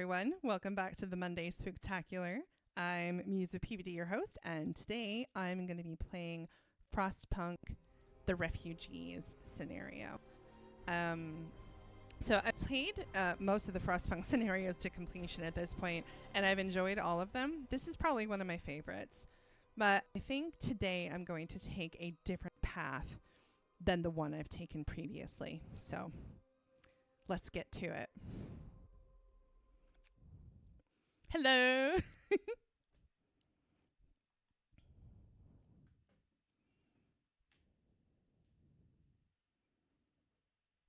everyone. Welcome back to the Monday Spooktacular. I'm Musa PVD, your host, and today I'm going to be playing Frostpunk, the Refugees scenario. So I've played most of the Frostpunk scenarios to completion at this point, and I've enjoyed all of them. This is probably one of my favorites. But I think today I'm going to take a different path than the one I've taken previously. So let's get to it. Hello.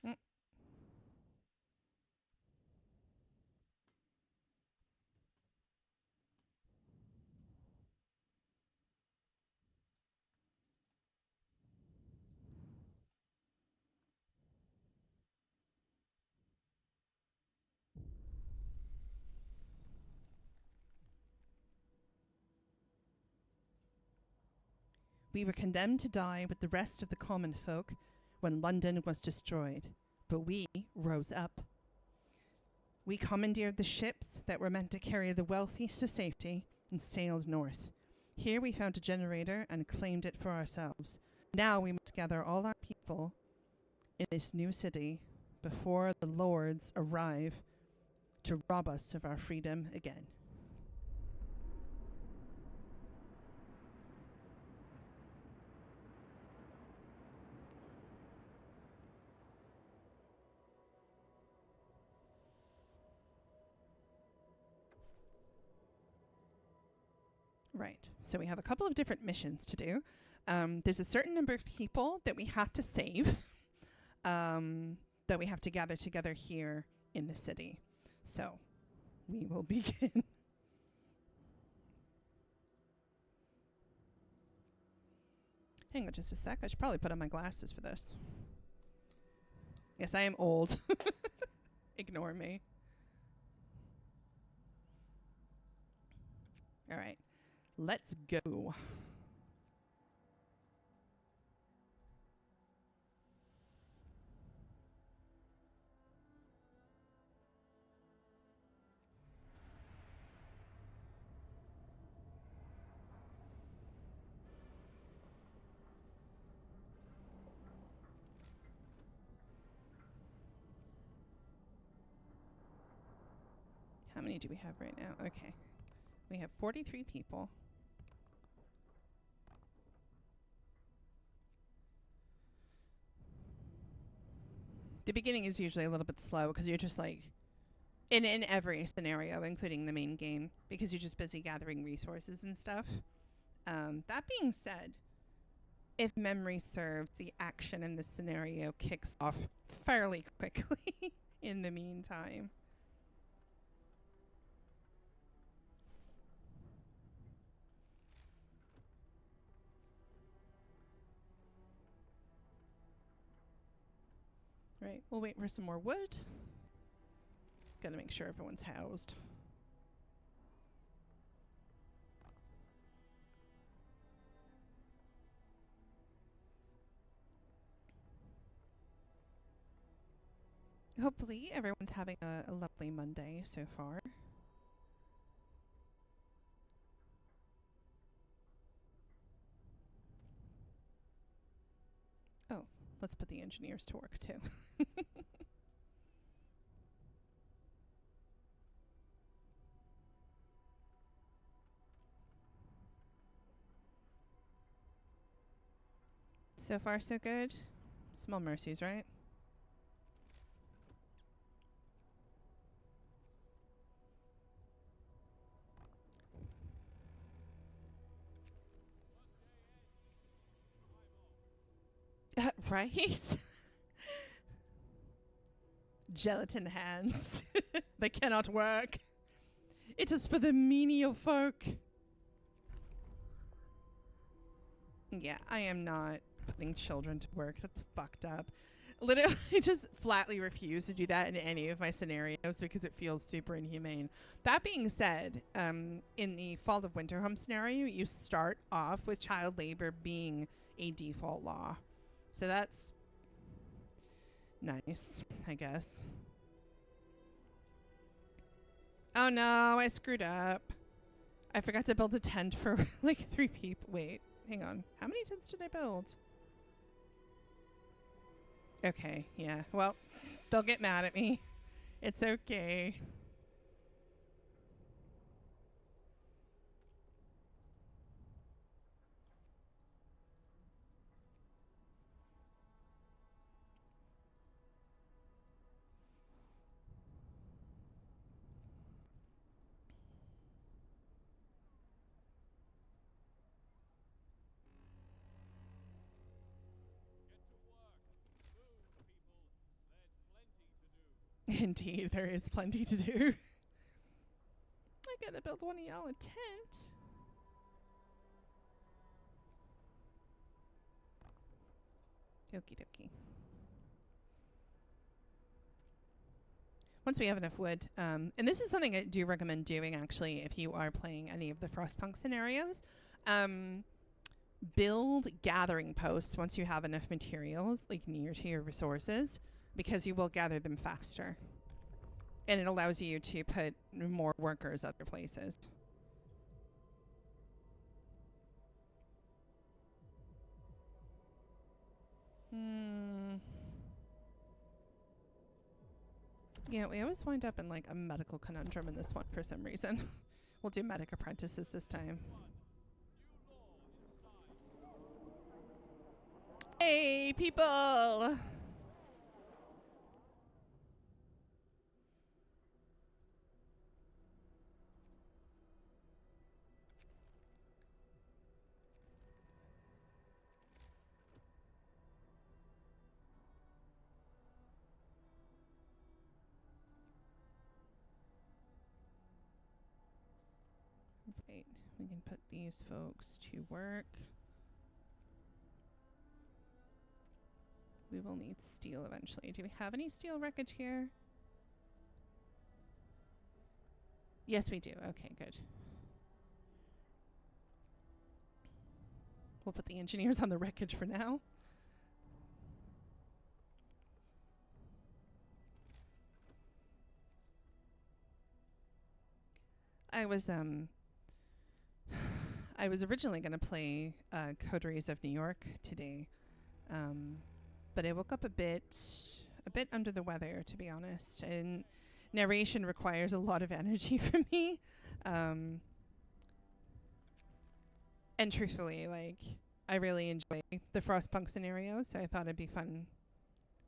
Mm. We were condemned to die with the rest of the common folk when London was destroyed, but we rose up. We commandeered the ships that were meant to carry the wealthy to safety and sailed north. Here we found a generator and claimed it for ourselves. Now we must gather all our people in this new city before the lords arrive to rob us of our freedom again. Right. So we have a couple of different missions to do. There's a certain number of people that we have to save, that we have to gather together here in the city. So we will begin. Hang on just a sec. I should probably put on my glasses for this. Yes, I am old. Ignore me. All right. Let's go. How many do we have right now? Okay. We have 43 people. The beginning is usually a little bit slow because you're just like, in every scenario, including the main game, because you're just busy gathering resources and stuff. That being said, if memory serves, the action in this scenario kicks off fairly quickly in the meantime. Right, we'll wait for some more wood. Gotta make sure everyone's housed. Hopefully everyone's having a lovely Monday so far. Oh, let's put the engineers to work too. So far so good. Small mercies, right? Right? Gelatin hands. They cannot work. It is for the menial folk. Yeah, I am not putting children to work. That's fucked up. Literally, I just flatly refuse to do that in any of my scenarios because it feels super inhumane. That being said, in the Fall of Winter Home scenario, you start off with child labor being a default law. So that's nice, I guess. Oh no, I screwed up. I forgot to build a tent for like 3 people. Wait, hang on. How many tents did I build? Okay, yeah. Well, they'll get mad at me. It's okay. Indeed, there is plenty to do. I gotta build one of y'all a tent. Okie dokie. Once we have enough wood, and this is something I do recommend doing actually if you are playing any of the Frostpunk scenarios, build gathering posts once you have enough materials like near to your resources, because you will gather them faster. And it allows you to put more workers other places. Yeah, we always wind up in like a medical conundrum in this one for some reason. We'll do medic apprentices this time. Hey, people! Right, we can put these folks to work. We will need steel eventually. Do we have any steel wreckage here? Yes, we do. Okay, good. We'll put the engineers on the wreckage for now. I was originally going to play Coteries of New York today, but I woke up a bit under the weather, to be honest. And narration requires a lot of energy from me, and truthfully, like I really enjoy the Frostpunk scenario, so I thought it'd be fun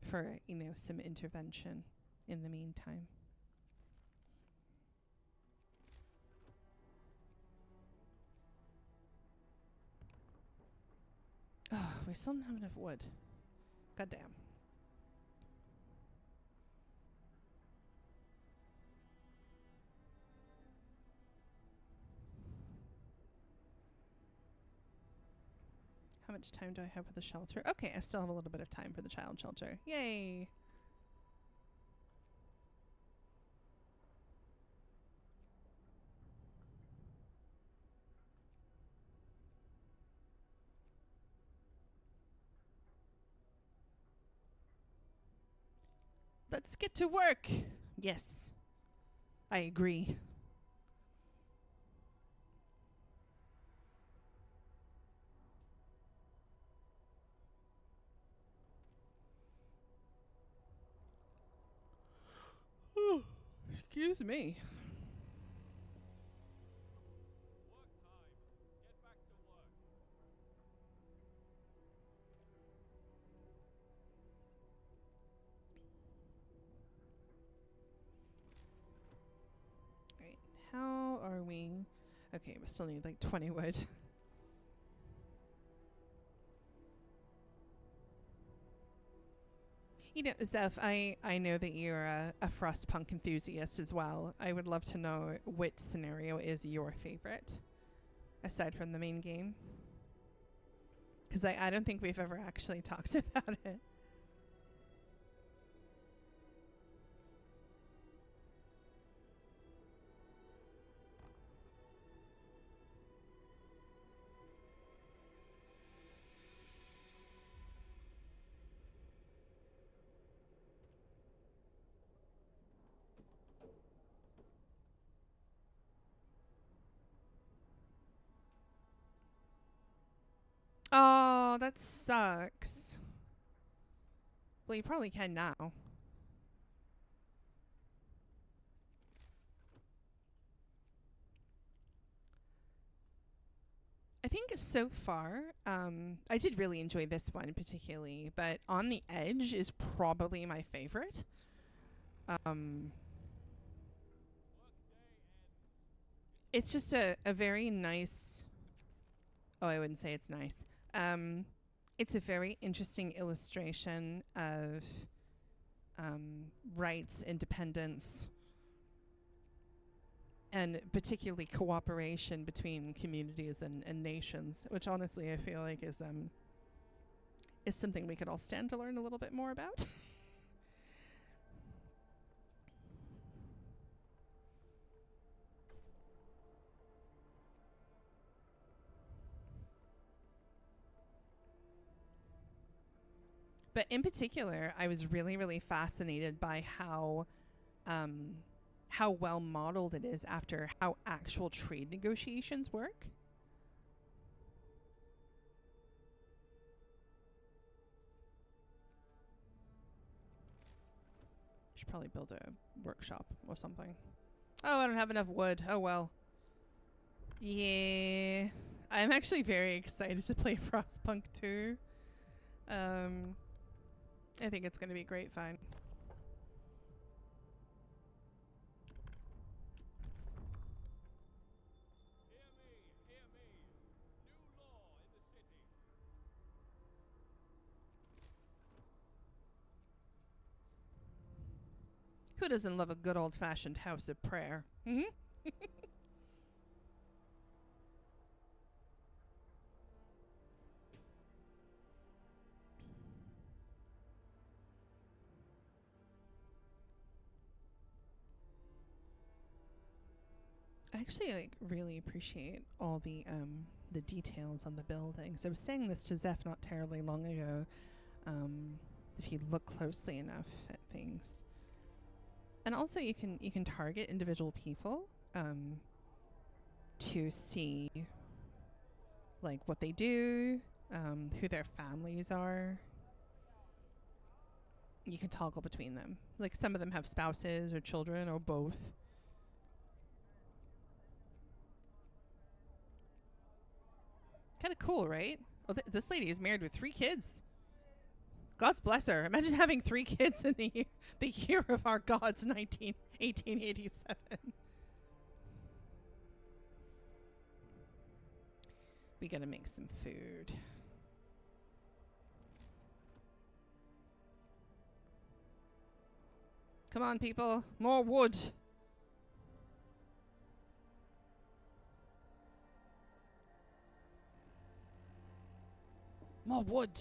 for some intervention in the meantime. Oh, we still don't have enough wood. Goddamn. How much time do I have for the shelter? Okay, I still have a little bit of time for the child shelter. Yay! Let's get to work! Yes. I agree. Oh, excuse me. Right, how are we? Okay, we still need like 20 wood. Zeph, I know that you're a Frostpunk enthusiast as well. I would love to know which scenario is your favorite, aside from the main game. Because I don't think we've ever actually talked about it. Oh, that sucks. Well, you probably can now. I think so far, I did really enjoy this one particularly, but On the Edge is probably my favorite. Um, it's just a very nice. Oh, I wouldn't say it's nice. Um, it's a very interesting illustration of rights, independence, and particularly cooperation between communities and nations, which honestly I feel like is something we could all stand to learn a little bit more about. But in particular, I was really, really fascinated by um, how well modeled it is after how actual trade negotiations work. Should probably build a workshop or something. Oh, I don't have enough wood. Oh well. Yeah. I'm actually very excited to play Frostpunk 2. Um, I think it's going to be great fun. Who doesn't love a good old fashioned house of prayer? Hmm? I actually like really appreciate all the details on the buildings. I was saying this to Zeph not terribly long ago. If you look closely enough at things, and also you can target individual people to see like what they do, who their families are. You can toggle between them. Like some of them have spouses or children or both. Kind of cool, right? Well, this lady is married with 3 kids. God's bless her. Imagine having 3 kids in the year of our God's 1887. We gotta make some food. Come on, people. More wood. More wood.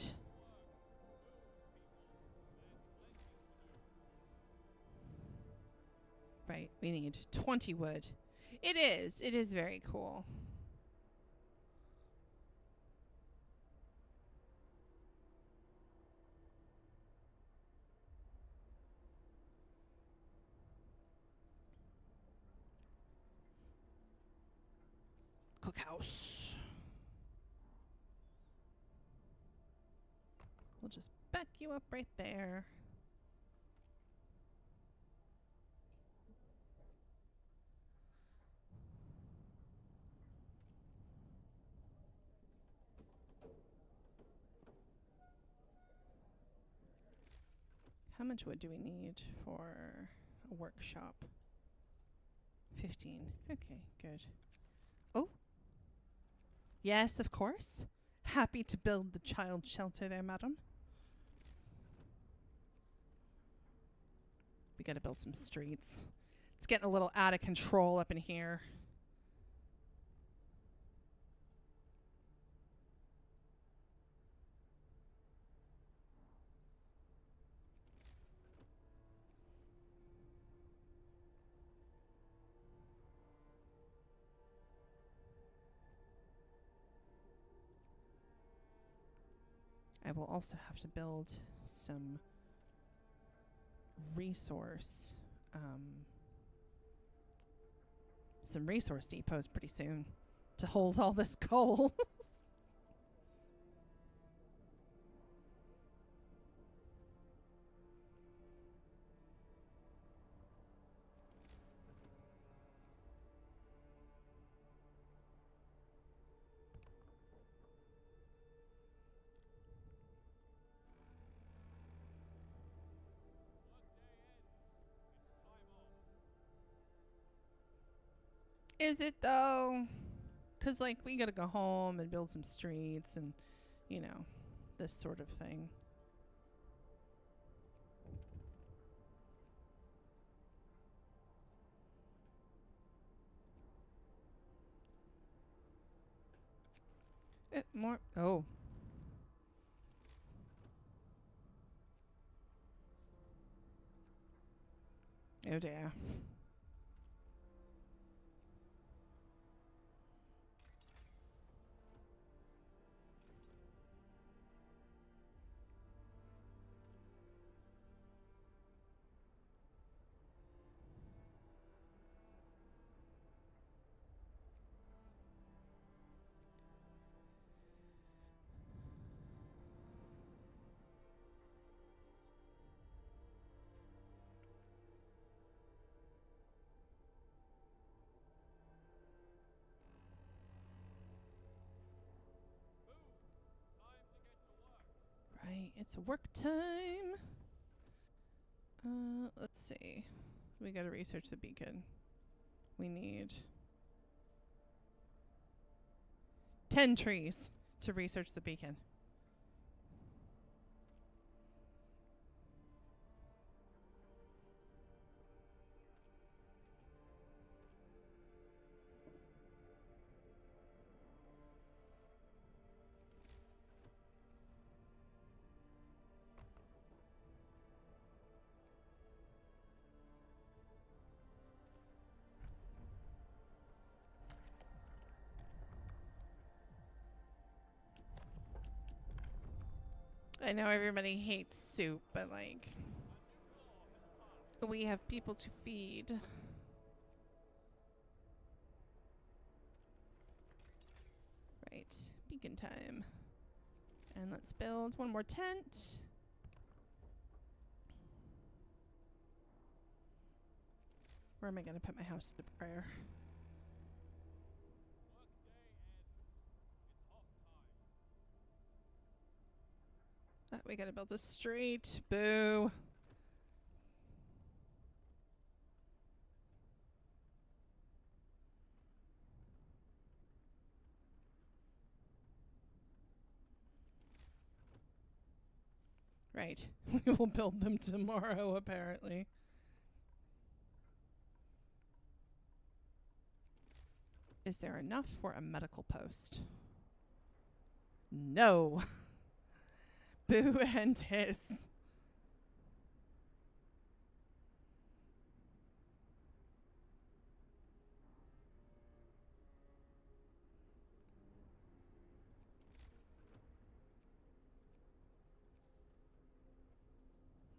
Right, we need 20 wood. It is. It is very cool. Cookhouse. We'll just back you up right there. How much wood do we need for a workshop? 15. Okay, good. Oh. Yes, of course. Happy to build the child shelter there, madam. We gotta build some streets. It's getting a little out of control up in here. I will also have to build some resource some resource depots pretty soon to hold all this coal. Is it though? Because, like, we gotta go home and build some streets and, you know, this sort of thing. More. Oh. Oh dear. Right, it's work time. Let's see. We gotta research the beacon. We need 10 trees to research the beacon. I know everybody hates soup, but, like, we have people to feed. Right, beacon time. And let's build one more tent. Where am I going to put my house of prayer? We got to build a street. Boo. Right. We will build them tomorrow, apparently. Is there enough for a medical post? No. Boo and hiss.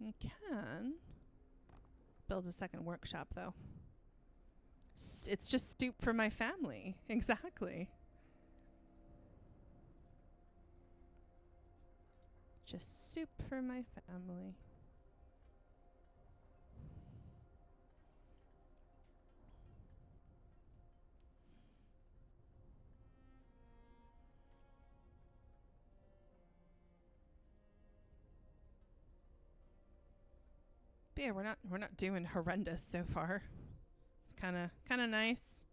I can build a second workshop, though. It's just soup for my family. Exactly. Just soup for my family. But yeah, we're not doing horrendous so far. It's kind of nice.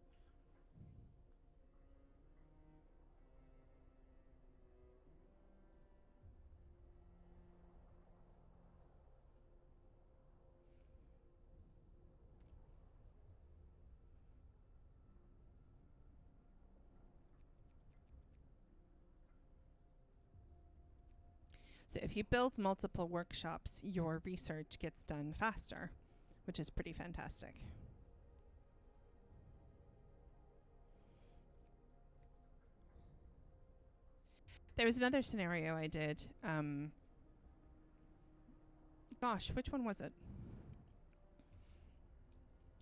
So if you build multiple workshops, your research gets done faster, which is pretty fantastic. There was another scenario I did. Gosh, which one was it?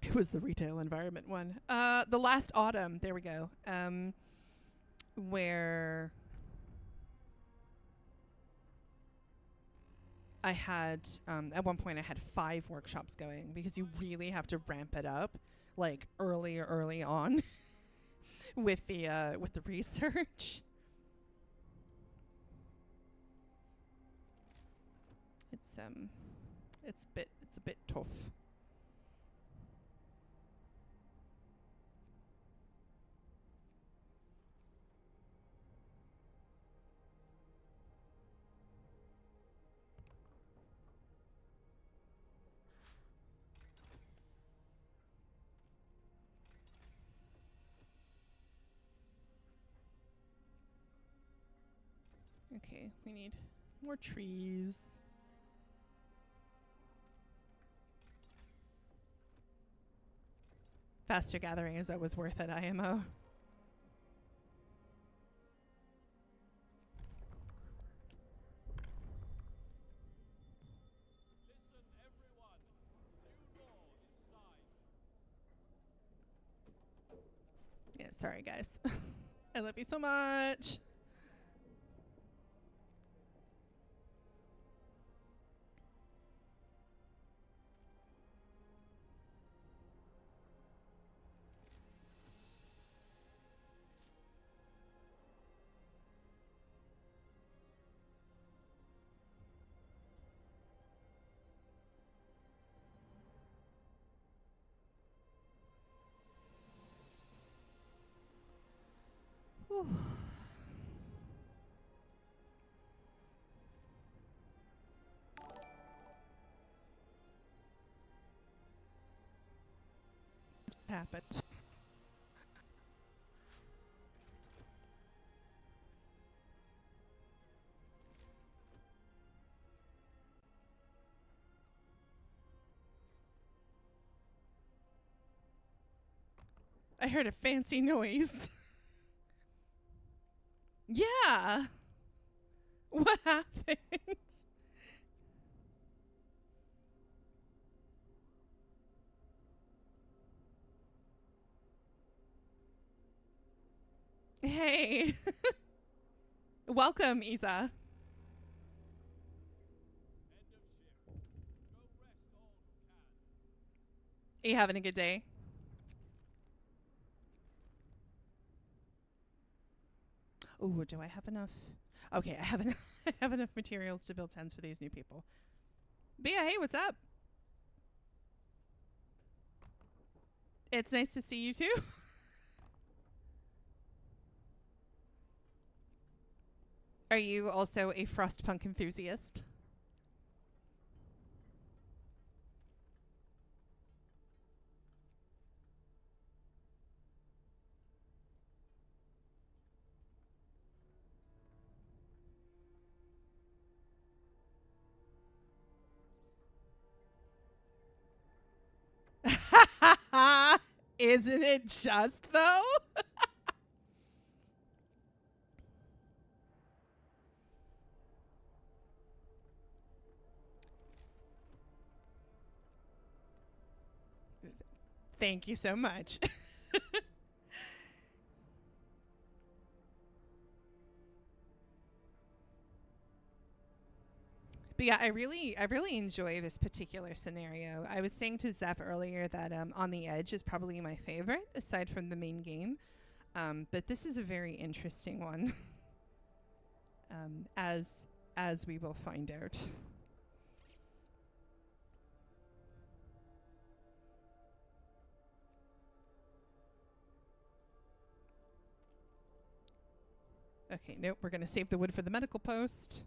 It was the retail environment one. The last autumn, there we go. Where I had, at one point I had 5 workshops going because you really have to ramp it up, like early on with the research. It's a bit tough. Okay, we need more trees. Faster gathering is always worth it, IMO. Yeah, sorry guys. I love you so much. Whew. Happened. I heard a fancy noise. Yeah. What happened? Hey. Welcome, Isa. Are you having a good day? Oh, do I have enough? Okay, I have enough. I have enough materials to build tents for these new people. But yeah, hey, what's up? It's nice to see you too. Are you also a Frostpunk enthusiast? Isn't it just though? Thank you so much. But yeah, I really enjoy this particular scenario. I was saying to Zeph earlier that On the Edge is probably my favorite, aside from the main game. But this is a very interesting one, as we will find out. Okay, nope, we're gonna save the wood for the medical post.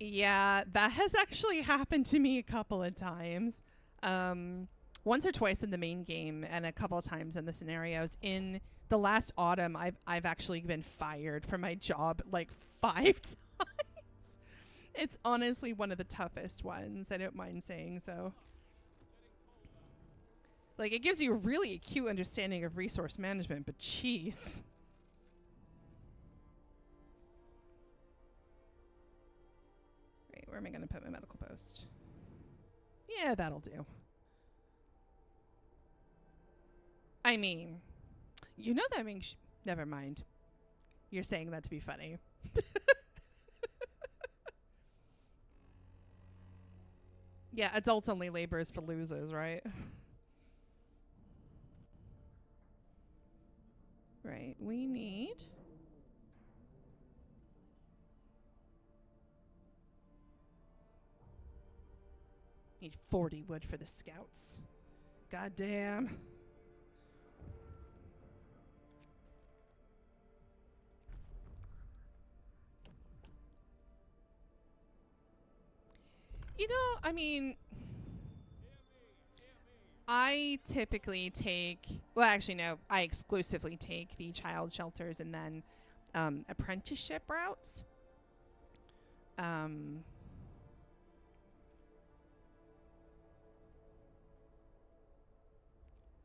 Yeah, that has actually happened to me a couple of times. Once or twice in the main game, and a couple of times in the scenarios. In the last autumn, I've actually been fired from my job like 5 times. It's honestly one of the toughest ones. I don't mind saying so. Like, it gives you a really acute understanding of resource management, but jeez. Wait, where am I going to put my medical post? Yeah, that'll do. I mean, you know that means... Never mind. You're saying that to be funny. Yeah, adults only labor is for losers, right? Right, we need... Need 40 wood for the scouts. God damn. You know, I mean, I typically take, well, actually, no, I exclusively take the child shelters and then apprenticeship routes. Um,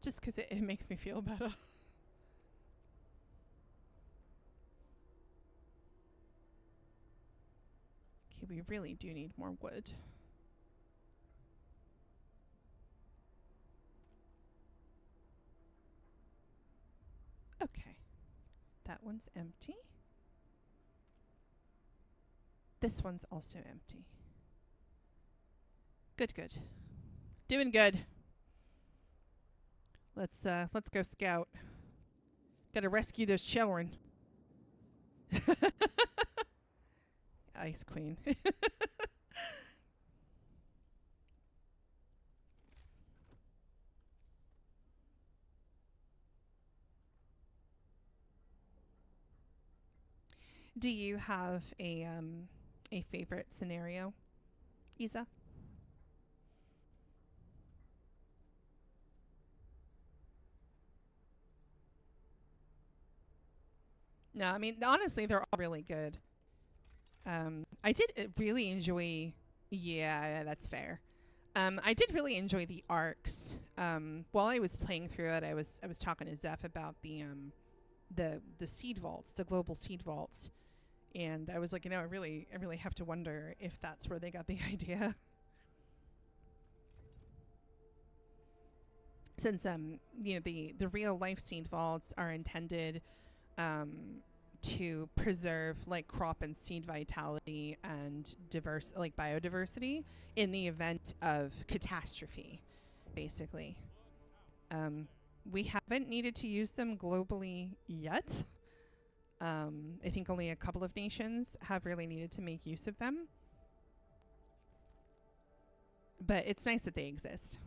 just because it makes me feel better. Okay, we really do need more wood. Okay, that one's empty. This one's also empty. Good, good. Doing good. Let's go scout. Gotta rescue those children. Ice Queen. Do you have a favorite scenario, Isa? No, I mean honestly, they're all really good. I did really enjoy. Yeah, that's fair. I did really enjoy the arcs. While I was playing through it, I was talking to Zeph about the seed vaults, the global seed vaults, and I was like, I really have to wonder if that's where they got the idea. Since the real life seed vaults are intended to preserve like crop and seed vitality and diverse like biodiversity in the event of catastrophe, basically. Um, we haven't needed to use them globally yet. I think only a couple of nations have really needed to make use of them, but it's nice that they exist.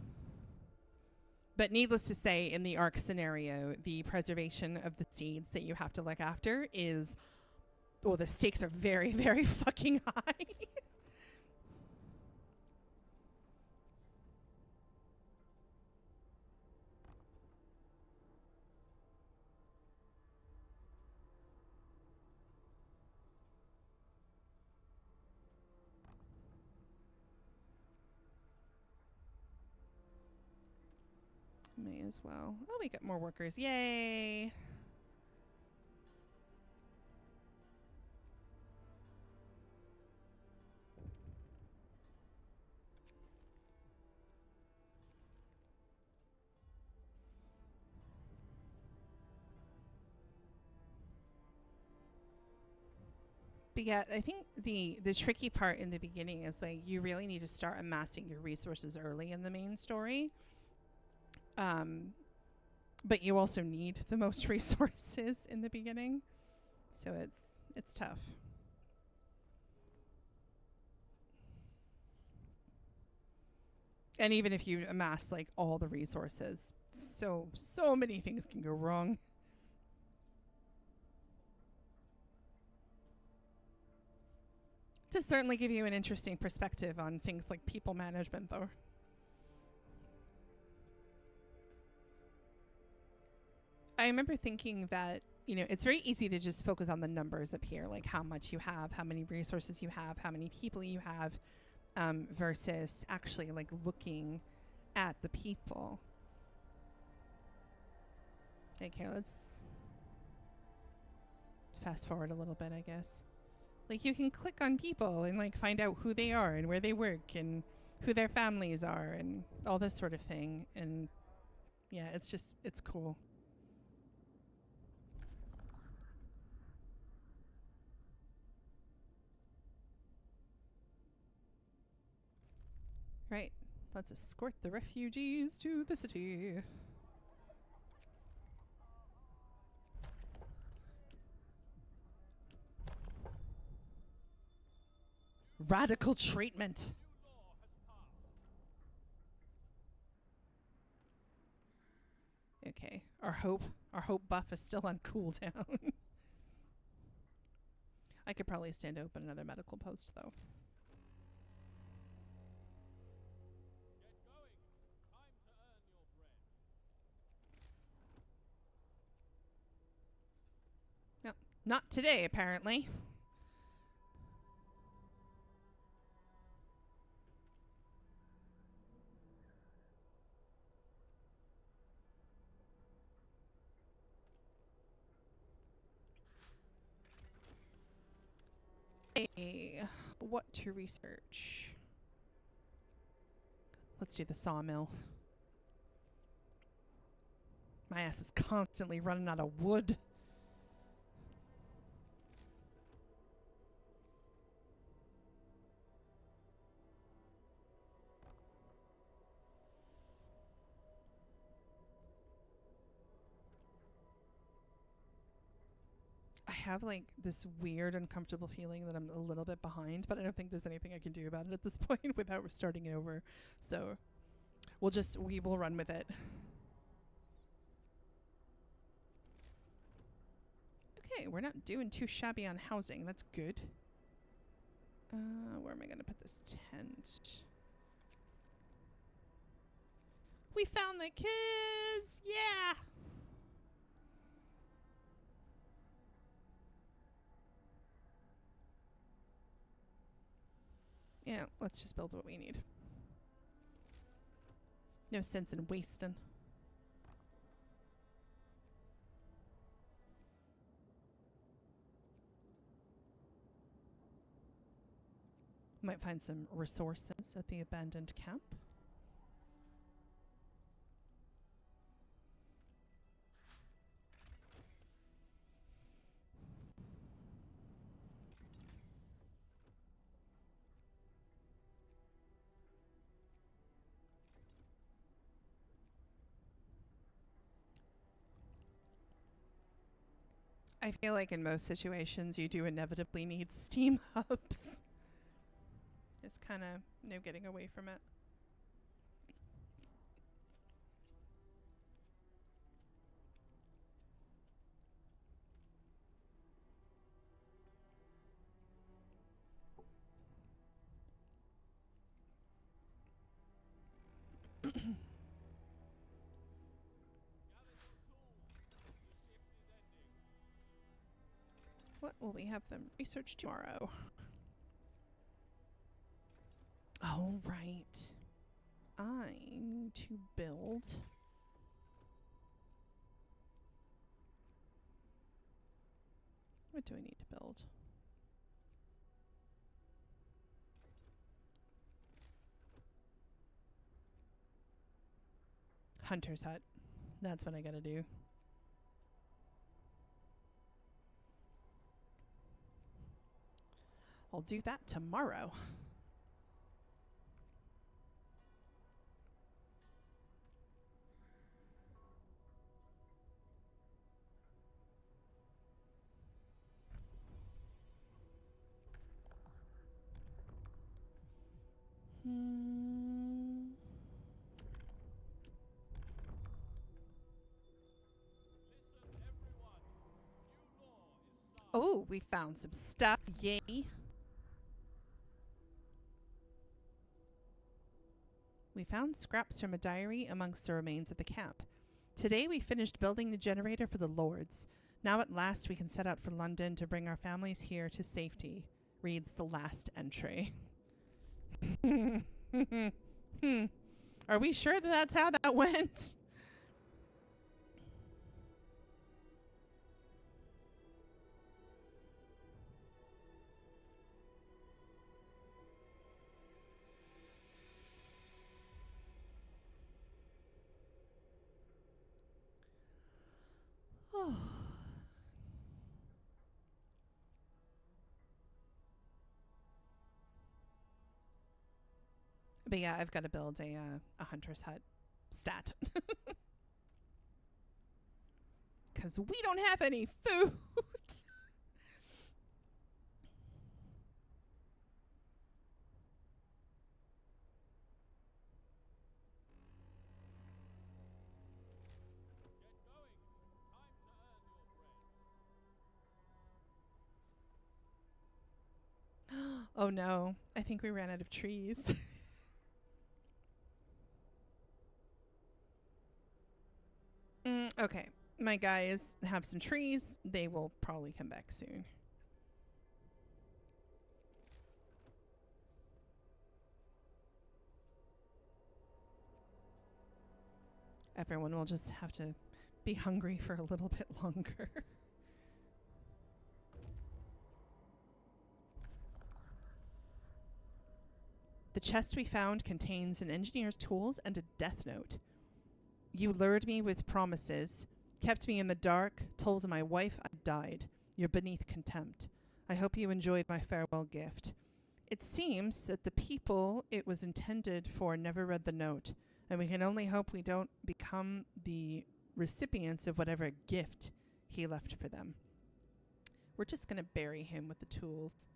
But needless to say, in the ARC scenario, the preservation of the seeds that you have to look after is, well, the stakes are very, very fucking high. May as well. Oh, we got more workers. Yay. But yeah, I think the tricky part in the beginning is like you really need to start amassing your resources early in the main story. Um, but you also need the most resources in the beginning, so it's tough. And even if you amass like all the resources, so many things can go wrong. To certainly give you an interesting perspective on things like people management, though. I remember thinking that, it's very easy to just focus on the numbers up here, like how much you have, how many resources you have, how many people you have, versus actually like looking at the people. Okay, let's fast forward a little bit, I guess. Like you can click on people and like find out who they are and where they work and who their families are and all this sort of thing. And yeah, it's cool. Right. Let's escort the refugees to the city. Radical treatment. Okay. Our hope buff is still on cooldown. I could probably stand to open another medical post though. Not today, apparently. Hey, what to research? Let's do the sawmill. My ass is constantly running out of wood. I have like this weird, uncomfortable feeling that I'm a little bit behind, but I don't think there's anything I can do about it at this point without starting it over. So we will run with it. Okay, we're not doing too shabby on housing. That's good. Where am I going to put this tent? We found the kids! Yeah! Yeah, let's just build what we need. No sense in wasting. Might find some resources at the abandoned camp. I feel like in most situations you do inevitably need steam hubs. Just kind of no getting away from it. What will we have them research tomorrow? Oh, right. I need to build. What do I need to build? Hunter's hut. That's what I gotta do. I'll do that tomorrow. Oh, we found some stuff. Yay. We found scraps from a diary amongst the remains of the camp. Today we finished building the generator for the Lords. Now at last we can set out for London to bring our families here to safety, reads the last entry. Are we sure that that's how that went? But yeah, I've got to build a hunter's hut stat. Because we don't have any food. Oh no, I think we ran out of trees. Okay, My guys have some trees. They will probably come back soon. Everyone will just have to be hungry for a little bit longer. The chest we found contains an engineer's tools and a death note. You lured me with promises, kept me in the dark, told my wife I died. You're beneath contempt. I hope you enjoyed my farewell gift. It seems that the people it was intended for never read the note, and we can only hope we don't become the recipients of whatever gift he left for them. We're just going to bury him with the tools.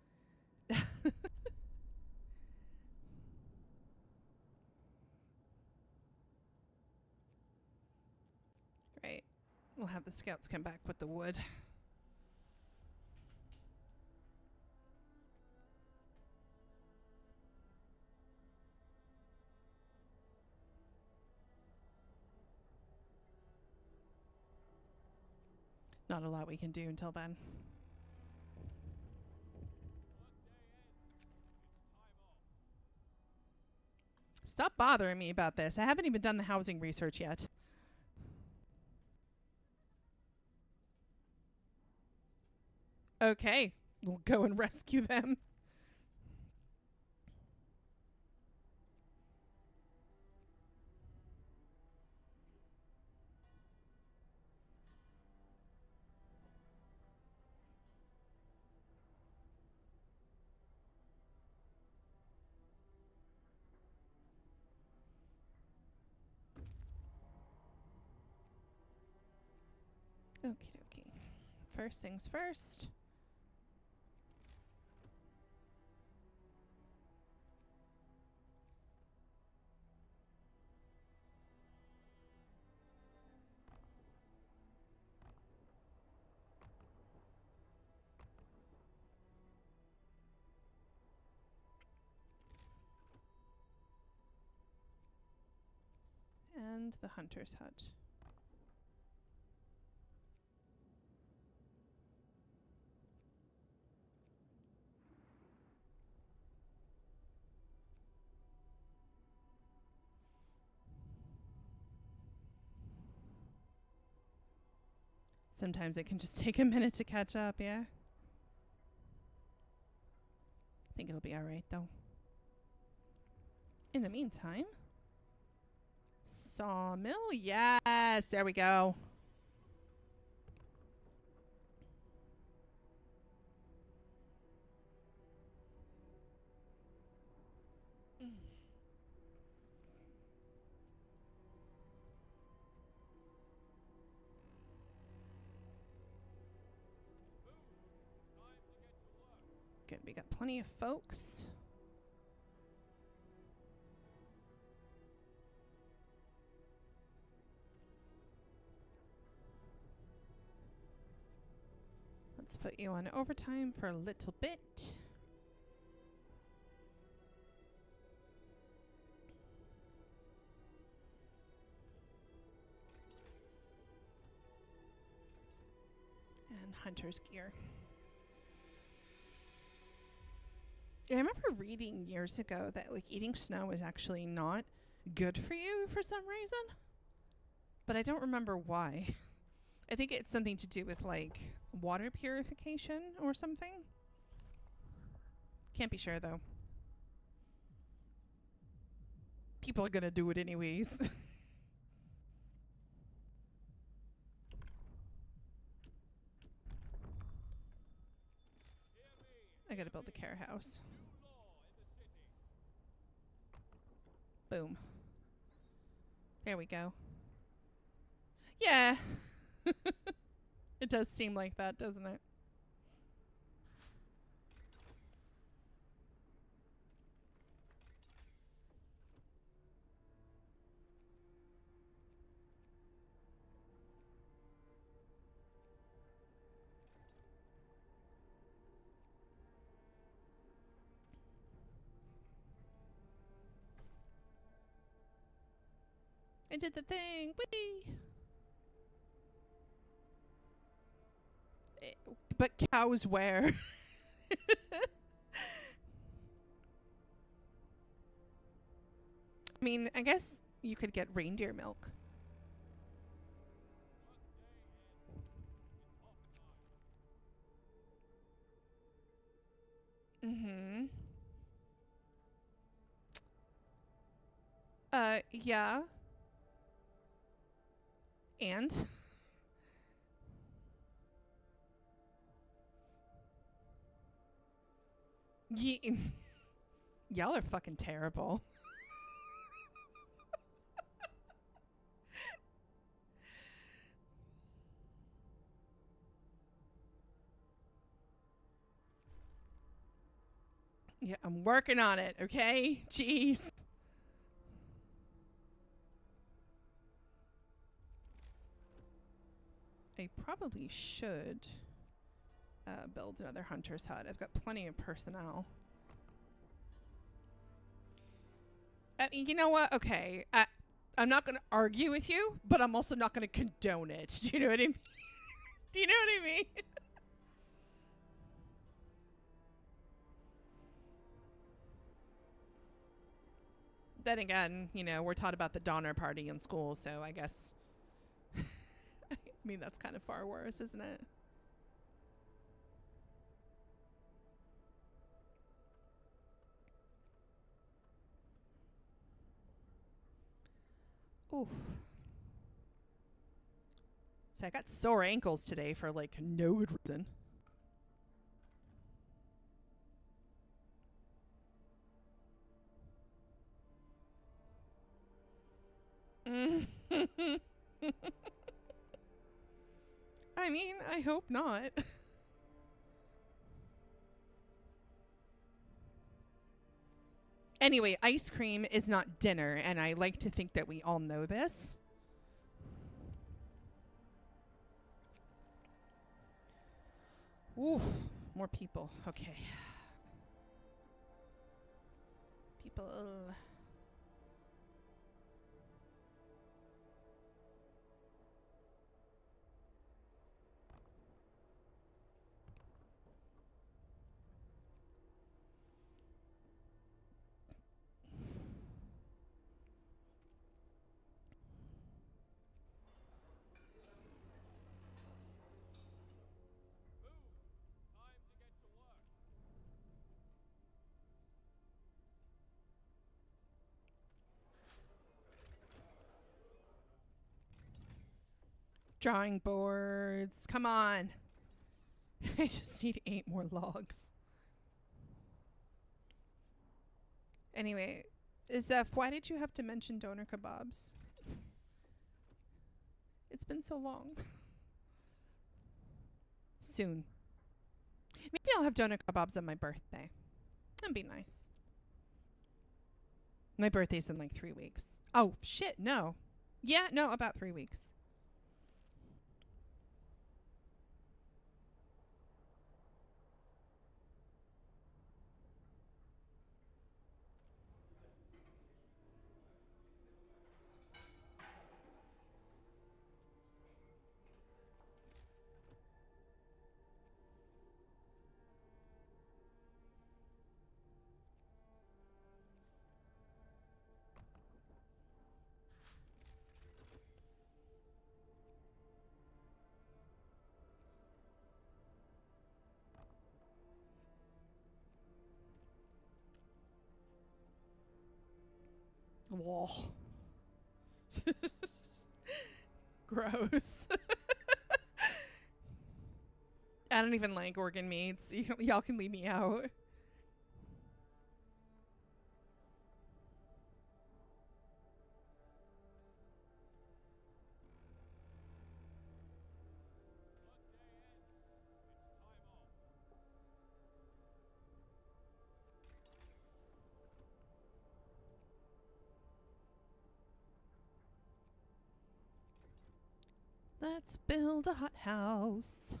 Right. We'll have the scouts come back with the wood. Not a lot we can do until then. Stop bothering me about this. I haven't even done the housing research yet. Okay, we'll go and rescue them. Okie dokie. First things first. And the hunter's hut. Sometimes it can just take a minute to catch up, yeah? I think it'll be alright, though. In the meantime, sawmill? Yes, there we go. Good, we got plenty of folks. Let's put you on overtime for a little bit. And hunter's gear. I remember reading years ago that like eating snow is actually not good for you for some reason, but I don't remember why. I think it's something to do with like water purification or something. Can't be sure though. People are gonna do it anyways. I gotta build the care house. Boom. There we go. Yeah. It does seem like that, doesn't it? I did the thing. Whee! but cows where? I mean, I guess you could get reindeer milk. Mm-hmm. Yeah. And? Ye- Y'all are fucking terrible. Yeah, I'm working on it, okay? Jeez. I probably should build another hunter's hut. I've got plenty of personnel. You know what? Okay. I'm not going to argue with you, but I'm also not going to condone it. Do you know what I mean? Do you know what I mean? Then again, you know, we're taught about the Donner Party in school, so I guess. I mean, that's kind of far worse, isn't it? Ooh. So I got sore ankles today for like no good reason. I mean, I hope not. Anyway, ice cream is not dinner, and I like to think that we all know this. Ooh, more people. Okay. People. Drawing boards. Come on. I just need 8 more logs. Anyway, Zeph, why did you have to mention doner kebabs? It's been so long. Soon. Maybe I'll have doner kebabs on my birthday. That'd be nice. My birthday's in like 3 weeks. Oh, shit, no. Yeah, no, about 3 weeks. Whoa. Gross. I don't even like organ meats. Y'all can leave me out. Let's build a hothouse.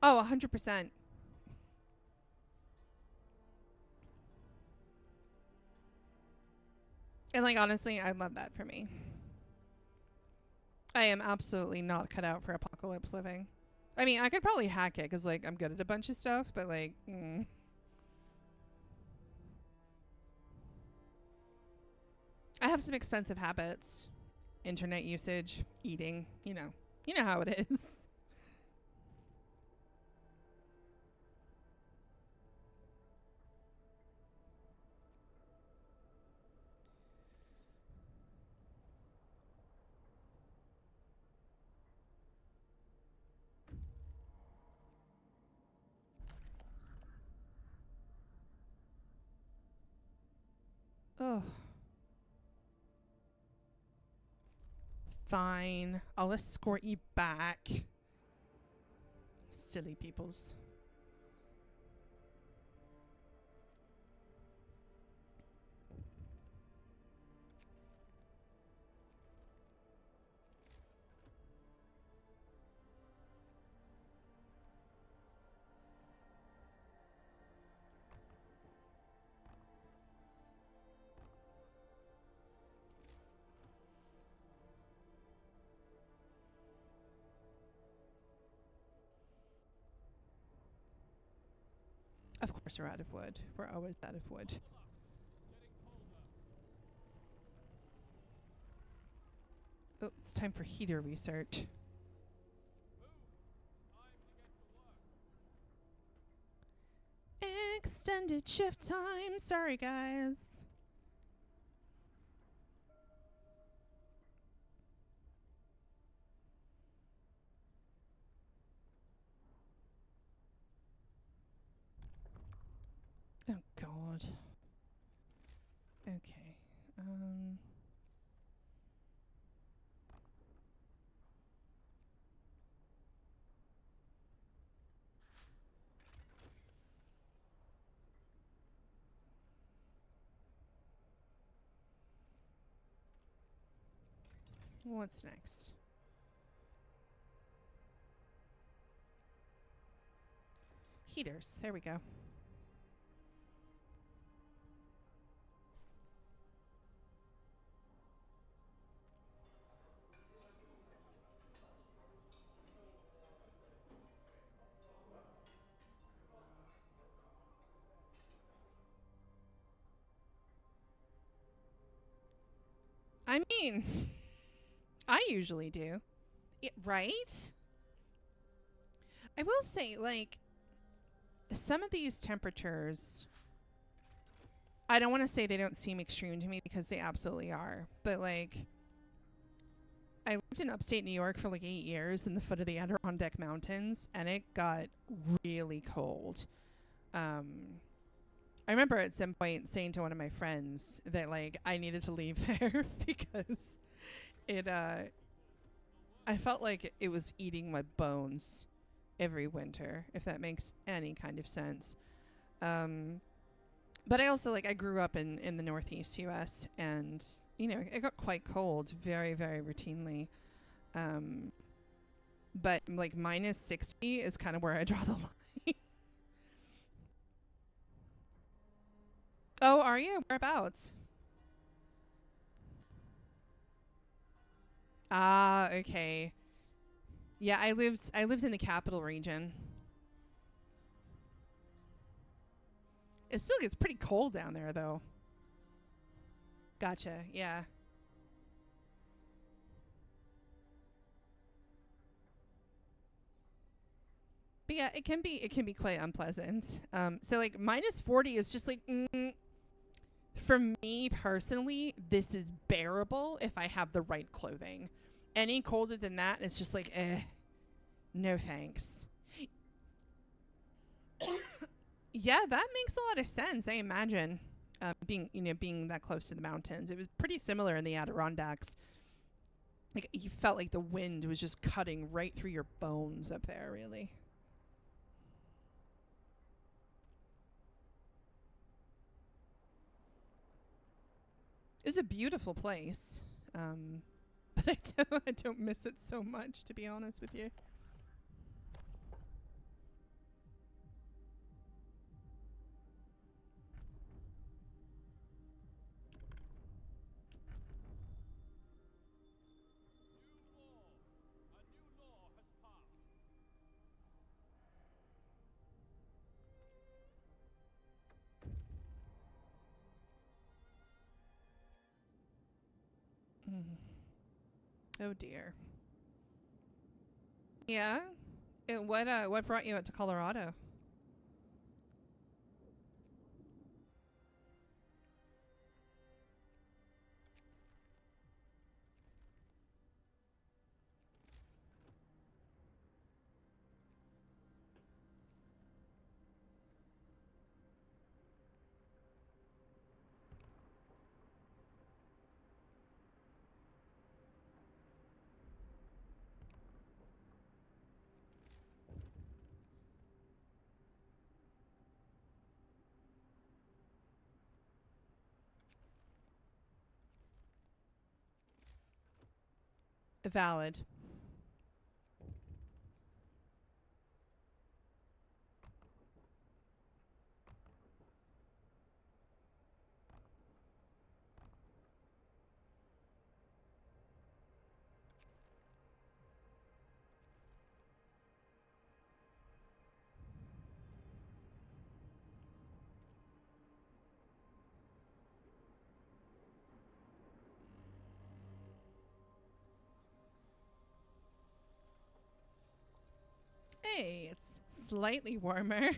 Oh, 100%. And like honestly, I love that for me. I am absolutely not cut out for apocalypse living. I mean, I could probably hack it because like I'm good at a bunch of stuff, but like, I have some expensive habits, internet usage, eating. You know how it is. Oh, fine. I'll escort you back. Silly peoples. Of course, we're out of wood. We're always out of wood. Oh, it's time for heater research. Extended shift time. Sorry, guys. Oh, God. Okay. What's next? Heaters. There we go. I mean, I usually do. Right? I will say, like, some of these temperatures, I don't want to say they don't seem extreme to me because they absolutely are. But, like, I lived in upstate New York for like 8 years in the foot of the Adirondack Mountains, and it got really cold. I remember at some point saying to one of my friends that like I needed to leave there because it I felt like it was eating my bones every winter, if that makes any kind of sense. Um, but I also like I grew up in the Northeast U.S. and it got quite cold very very routinely. Um, but like -60 is kind of where I draw the line. Oh, are you? Whereabouts? Ah, okay. Yeah, I lived in the capital region. It still gets pretty cold down there though. Gotcha. Yeah. But yeah, it can be quite unpleasant. So like -40 is just like for me personally, this is bearable if I have the right clothing. Any colder than that, it's just like no thanks. Yeah, that makes a lot of sense. I imagine being that close to the mountains, it was pretty similar in the Adirondacks. Like you felt like the wind was just cutting right through your bones up there. Really, it was a beautiful place, but I don't miss it so much, to be honest with you. Oh dear. Yeah? What brought you out to Colorado? Valid. Hey, it's slightly warmer.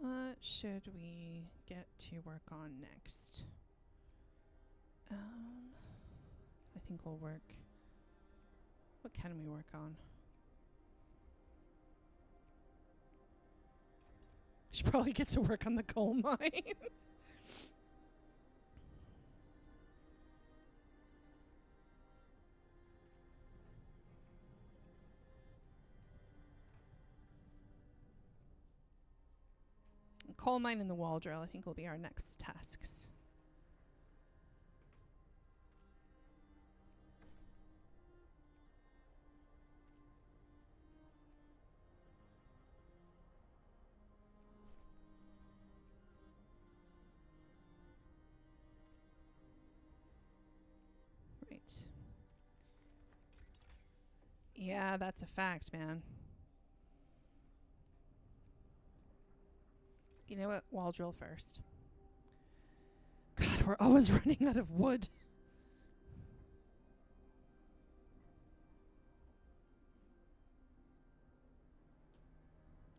What should we get to work on next? I think we'll work. What can we work on? Should probably get to work on the coal mine. Coal mine and the wall drill, I think, will be our next tasks. Right. Yeah, that's a fact, man. You know what? Wall drill first. God, we're always running out of wood.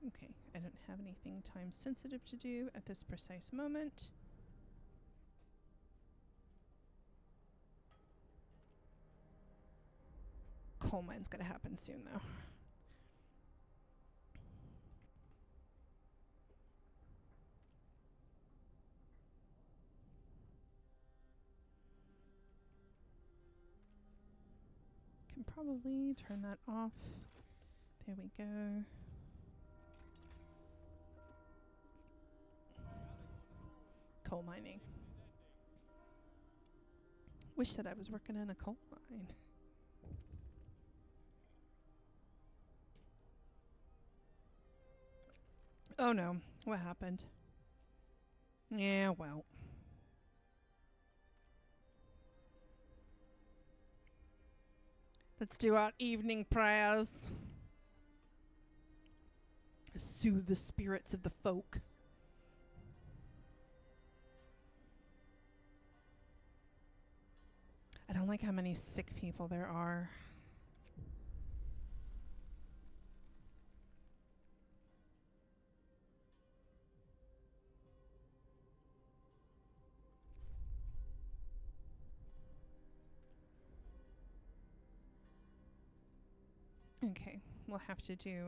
Okay, I don't have anything time sensitive to do at this precise moment. Coal mine's gonna happen soon, though. Can probably turn that off. There we go. Coal mining. Wish that I was working in a coal mine. Oh no, what happened? Yeah, well. Let's do our evening prayers. Soothe the spirits of the folk. I don't like how many sick people there are. Okay, we'll have to do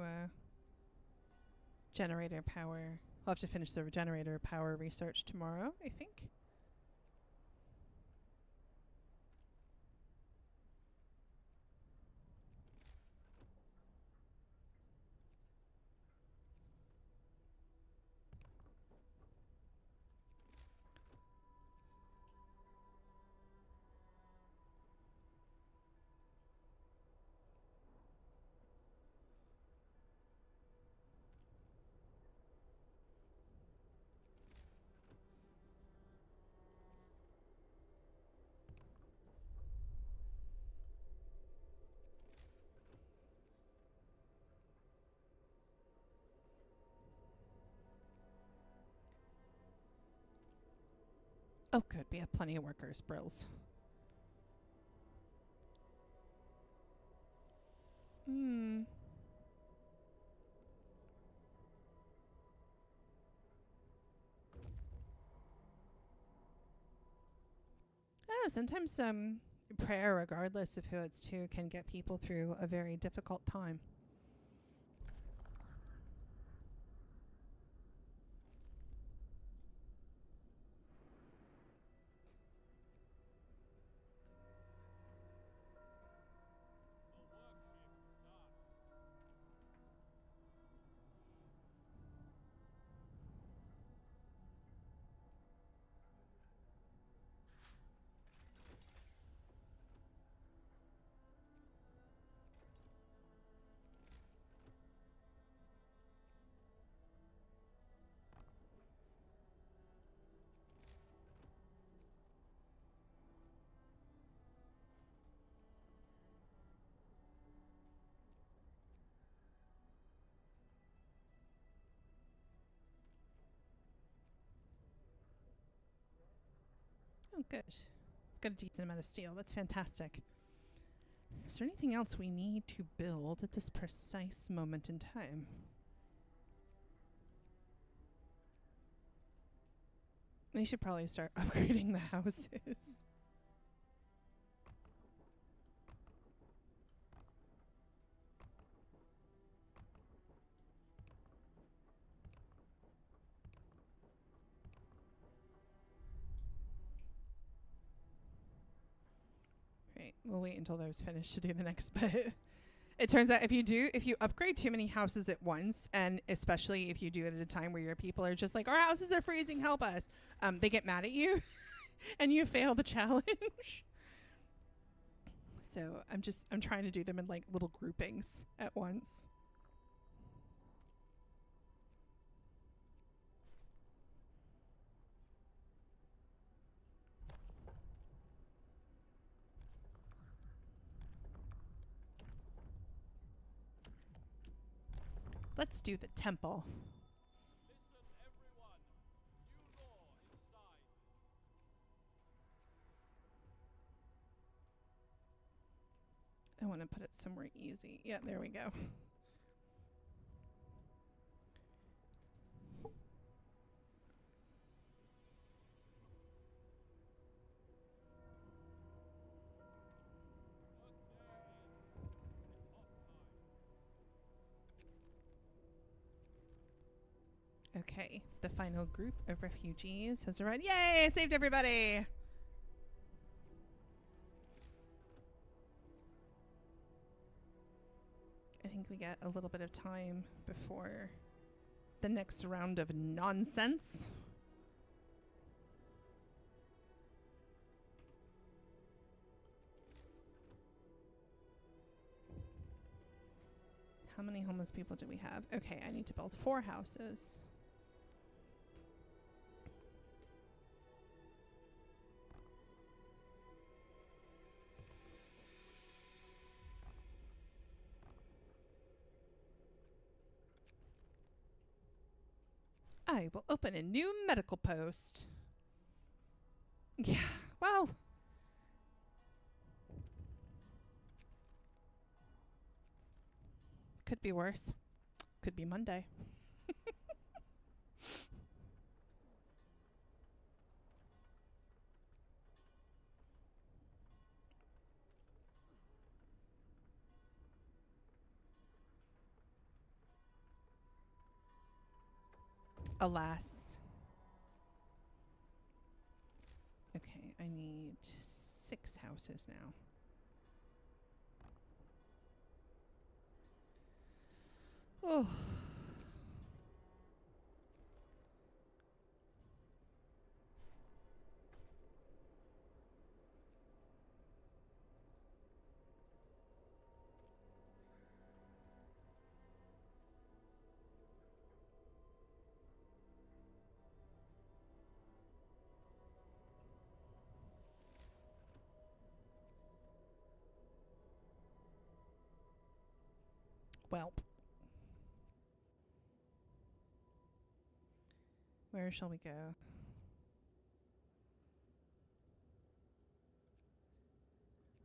generator power. We'll have to finish the generator power research tomorrow, I think. Oh, good. We have plenty of workers. Brills. Hmm. Oh, sometimes prayer, regardless of who it's to, can get people through a very difficult time. Oh, good. Got a decent amount of steel. That's fantastic. Is there anything else we need to build at this precise moment in time? We should probably start upgrading the houses. Right, we'll wait until those finish to do the next bit. It turns out if you upgrade too many houses at once, and especially if you do it at a time where your people are just like, our houses are freezing, help us, they get mad at you and you fail the challenge. So I'm trying to do them in like little groupings at once. Let's do the temple. Listen, everyone. New law is signed. I want to put it somewhere easy. Yeah, there we go. Okay, the final group of refugees has arrived. Yay! Saved everybody! I think we get a little bit of time before the next round of nonsense. How many homeless people do we have? Okay, I need to build 4 houses. I will open a new medical post. Yeah, well. Could be worse. Could be Monday. Alas. Okay, I need 6 houses now. Oh. Welp. Where shall we go?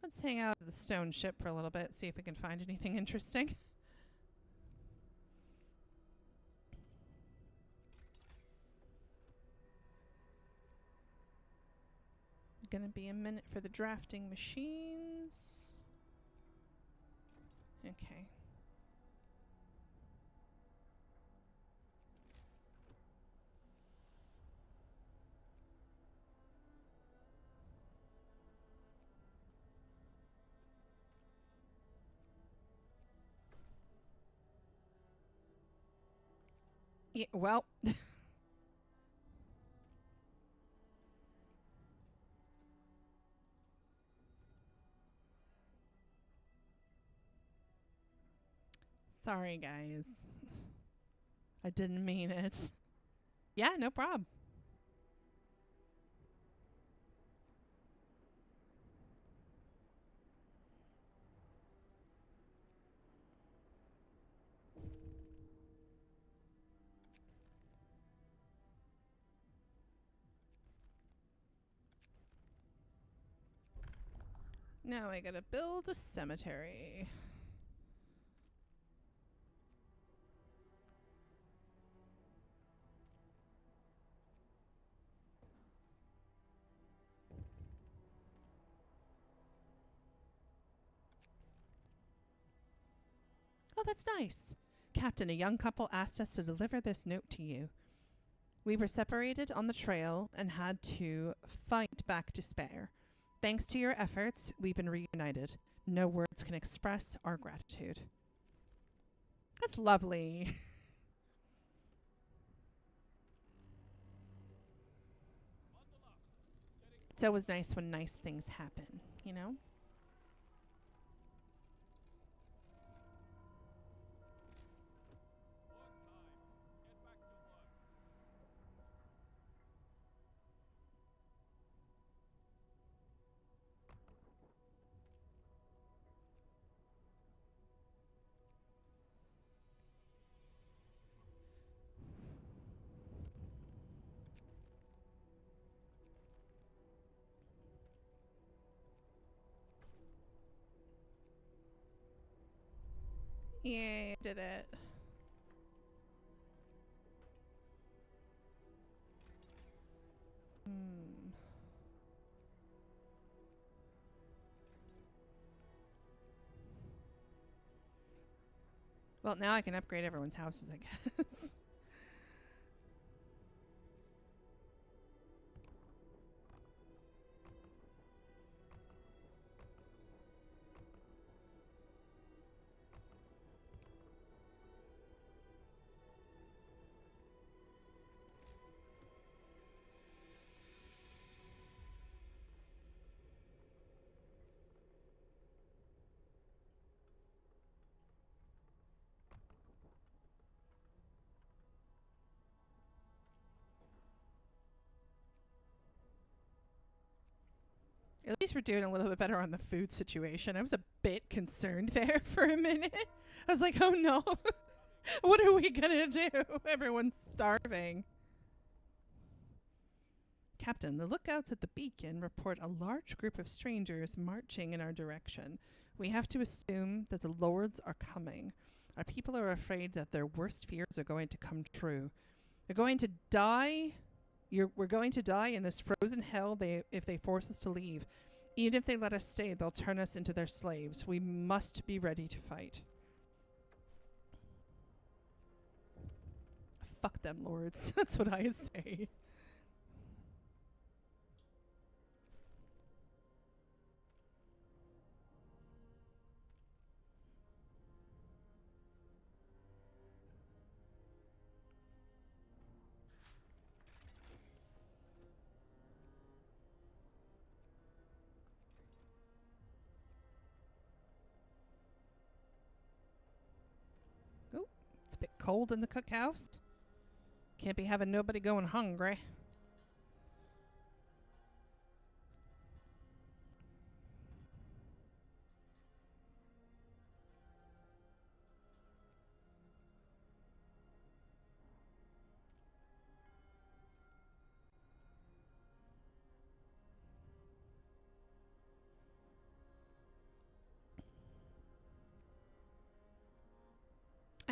Let's hang out at the stone ship for a little bit, see if we can find anything interesting. Gonna be a minute for the drafting machines. Okay. Yeah, well. Sorry, guys. I didn't mean it. Yeah, no problem. Now I gotta build a cemetery. Oh, that's nice. Captain, a young couple asked us to deliver this note to you. We were separated on the trail and had to fight back despair. Thanks to your efforts, we've been reunited. No words can express our gratitude. That's lovely. Bundle up. It's getting It's always nice when nice things happen, you know? work time. Get back to work. Yay, I did it. Hmm. Well, now I can upgrade everyone's houses, I guess. At least we're doing a little bit better on the food situation. I was a bit concerned there for a minute. I was like, oh no, what are we gonna do? Everyone's starving. Captain, the lookouts at the beacon report a large group of strangers marching in our direction. We have to assume that the lords are coming. Our people are afraid that their worst fears are going to come true. They're going to die. We're going to die in this frozen hell if they force us to leave. Even if they let us stay, they'll turn us into their slaves. We must be ready to fight. Fuck them, lords. That's what I say. Oh, it's a bit cold in the cookhouse. Can't be having nobody going hungry.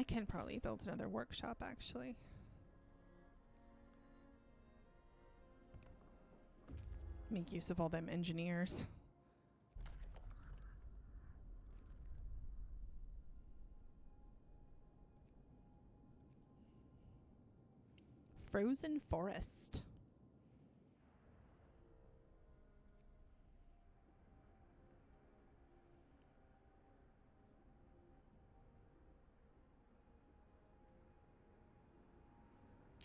can probably build another workshop, actually. Make use of all them engineers. Frozen forest.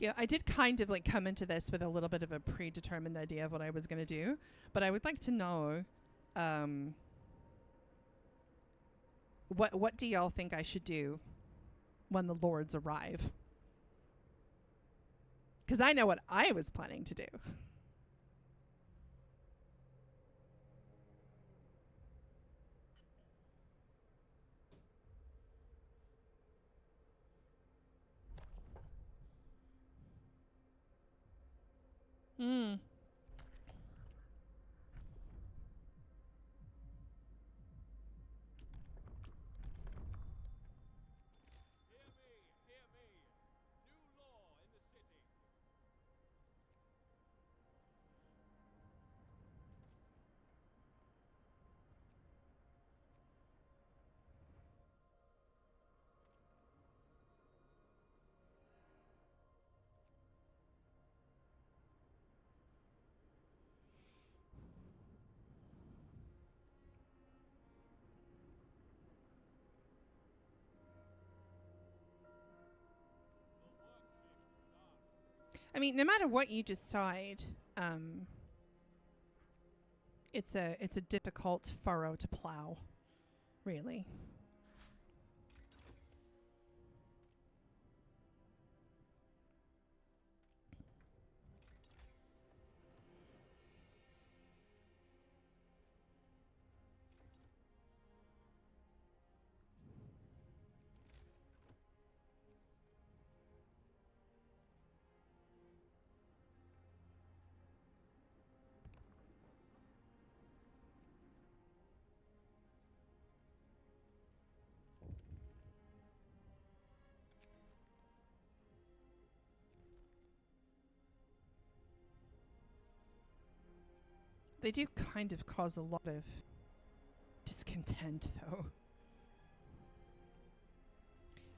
Yeah, I did kind of like come into this with a little bit of a predetermined idea of what I was going to do, but I would like to know, what do y'all think I should do when the lords arrive? Because I know what I was planning to do. Hmm. Hear me, hear me. New law in the city. The workship starts. I mean, no matter what you decide, it's a difficult furrow to plow, really. They do kind of cause a lot of discontent, though.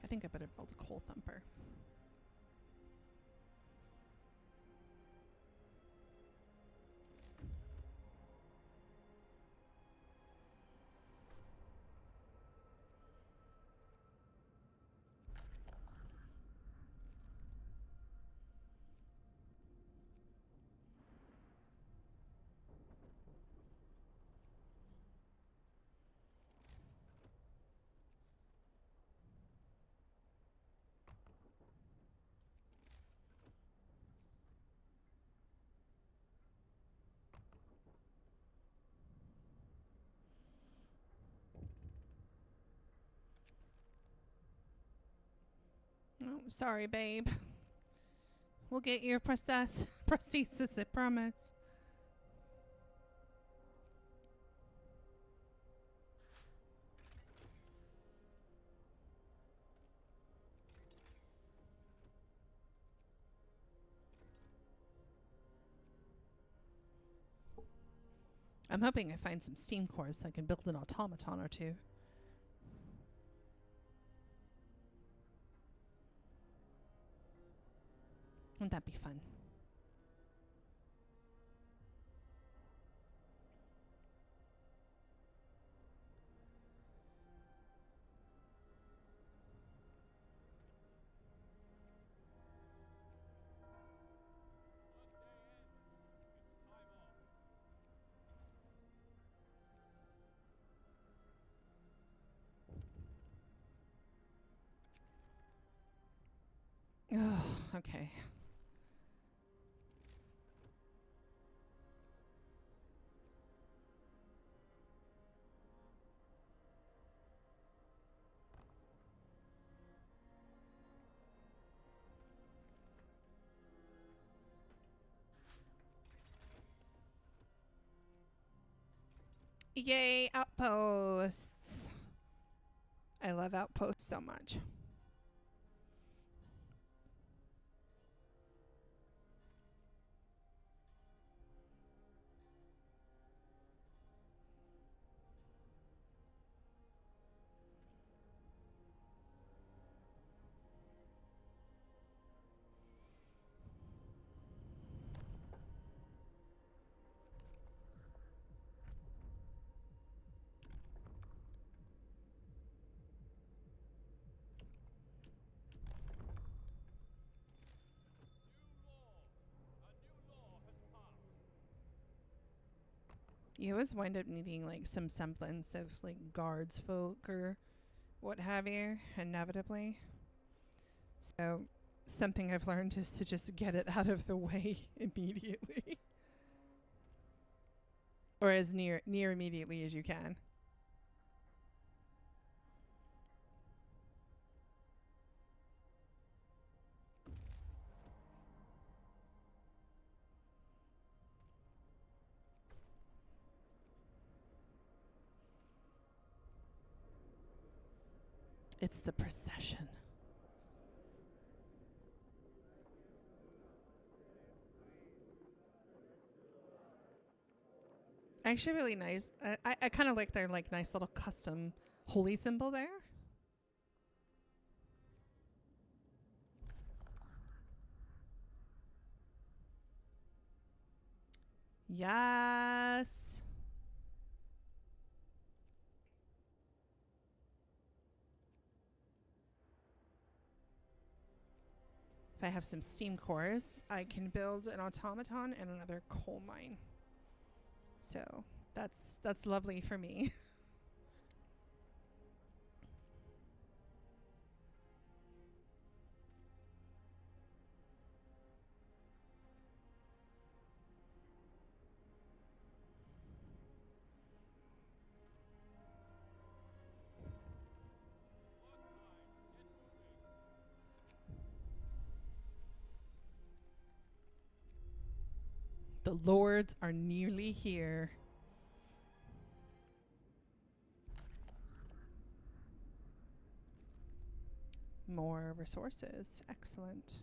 I think I better build a coal thumper. Oh, sorry, babe. We'll get your prosthesis, I promise. I'm hoping I find some steam cores so I can build an automaton or two. Wouldn't that be fun? Workday ends. It's time off. Oh, okay. Yay, outposts. I love outposts so much. You always wind up needing like some semblance of like guards folk or what have you, inevitably. So something I've learned is to just get it out of the way immediately. Or as near immediately as you can. It's the procession. Actually, really nice. I kind of like their like nice little custom holy symbol there. Yes. If I have some steam cores, I can build an automaton and another coal mine. So that's lovely for me. The lords are nearly here. More resources. Excellent.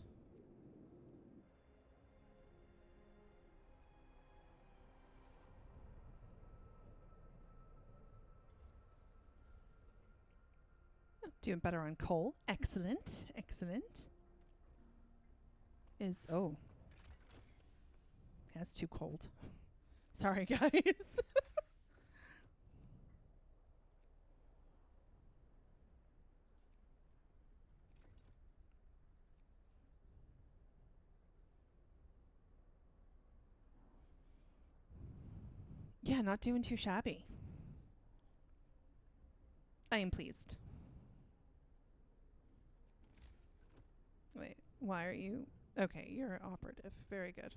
Oh, doing better on coal. Excellent. Excellent. Oh, that's too cold. Sorry, guys. Yeah, not doing too shabby. I am pleased. Wait, why are you? Okay, you're an operative. Very good.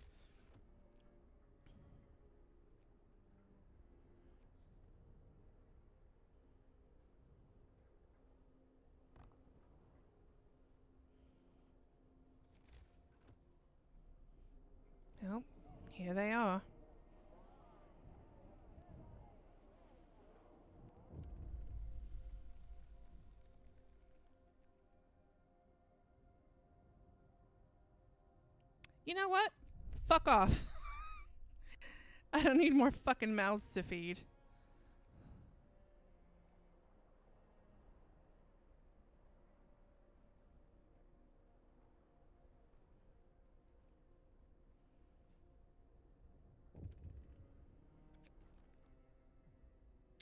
Oh, here they are. You know what? Fuck off. I don't need more fucking mouths to feed.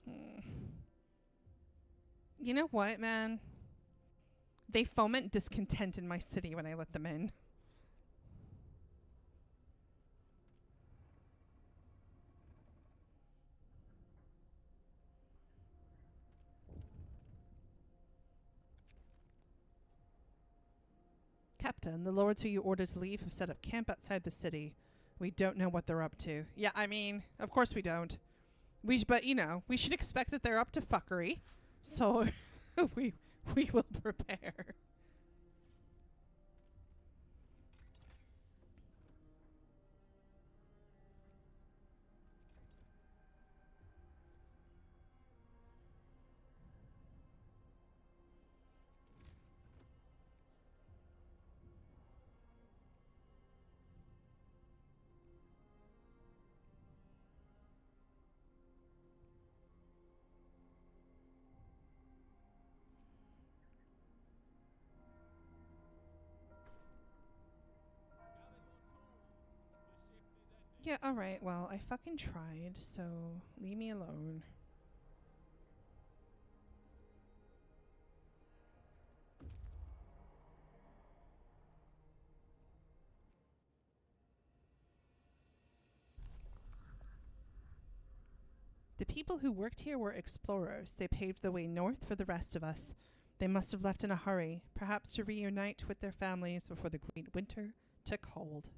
Hmm. You know what, man? They foment discontent in my city when I let them in. Captain, the lords who you ordered to leave have set up camp outside the city. We don't know what they're up to. Yeah, I mean, of course we don't. But you know, we should expect that they're up to fuckery. So we we will prepare. Yeah, alright, well, I fucking tried, so leave me alone. The people who worked here were explorers. They paved the way north for the rest of us. They must have left in a hurry, perhaps to reunite with their families before the great winter took hold.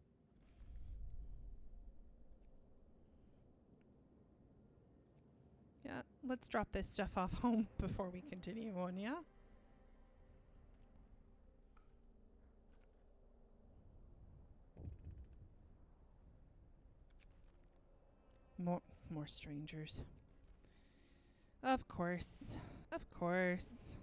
Yeah, let's drop this stuff off home before we continue on, yeah? More strangers. Of course. Of course.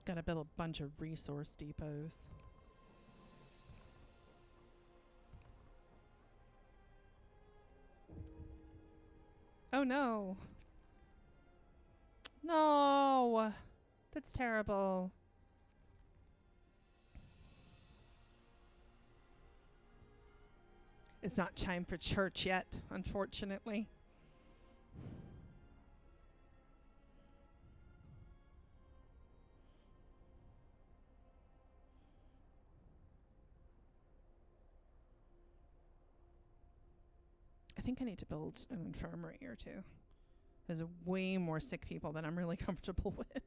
Gotta build a bunch of resource depots. Oh no. No. That's terrible. It's not time for church yet, unfortunately. I think I need to build an infirmary or two. There's way more sick people than I'm really comfortable with.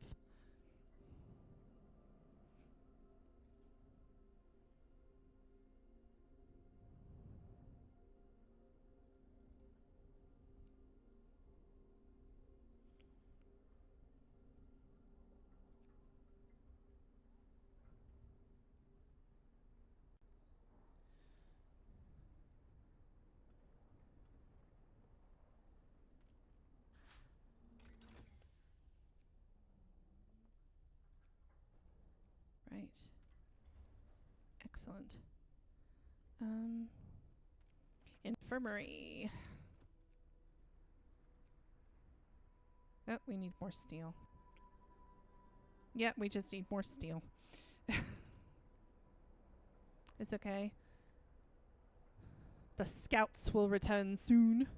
Right. Excellent. Infirmary. Oh, we need more steel. Yeah, we just need more steel. It's okay. The scouts will return soon.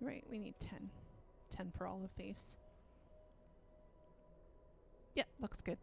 Right, we need 10. 10 for all of these. Yeah, looks good.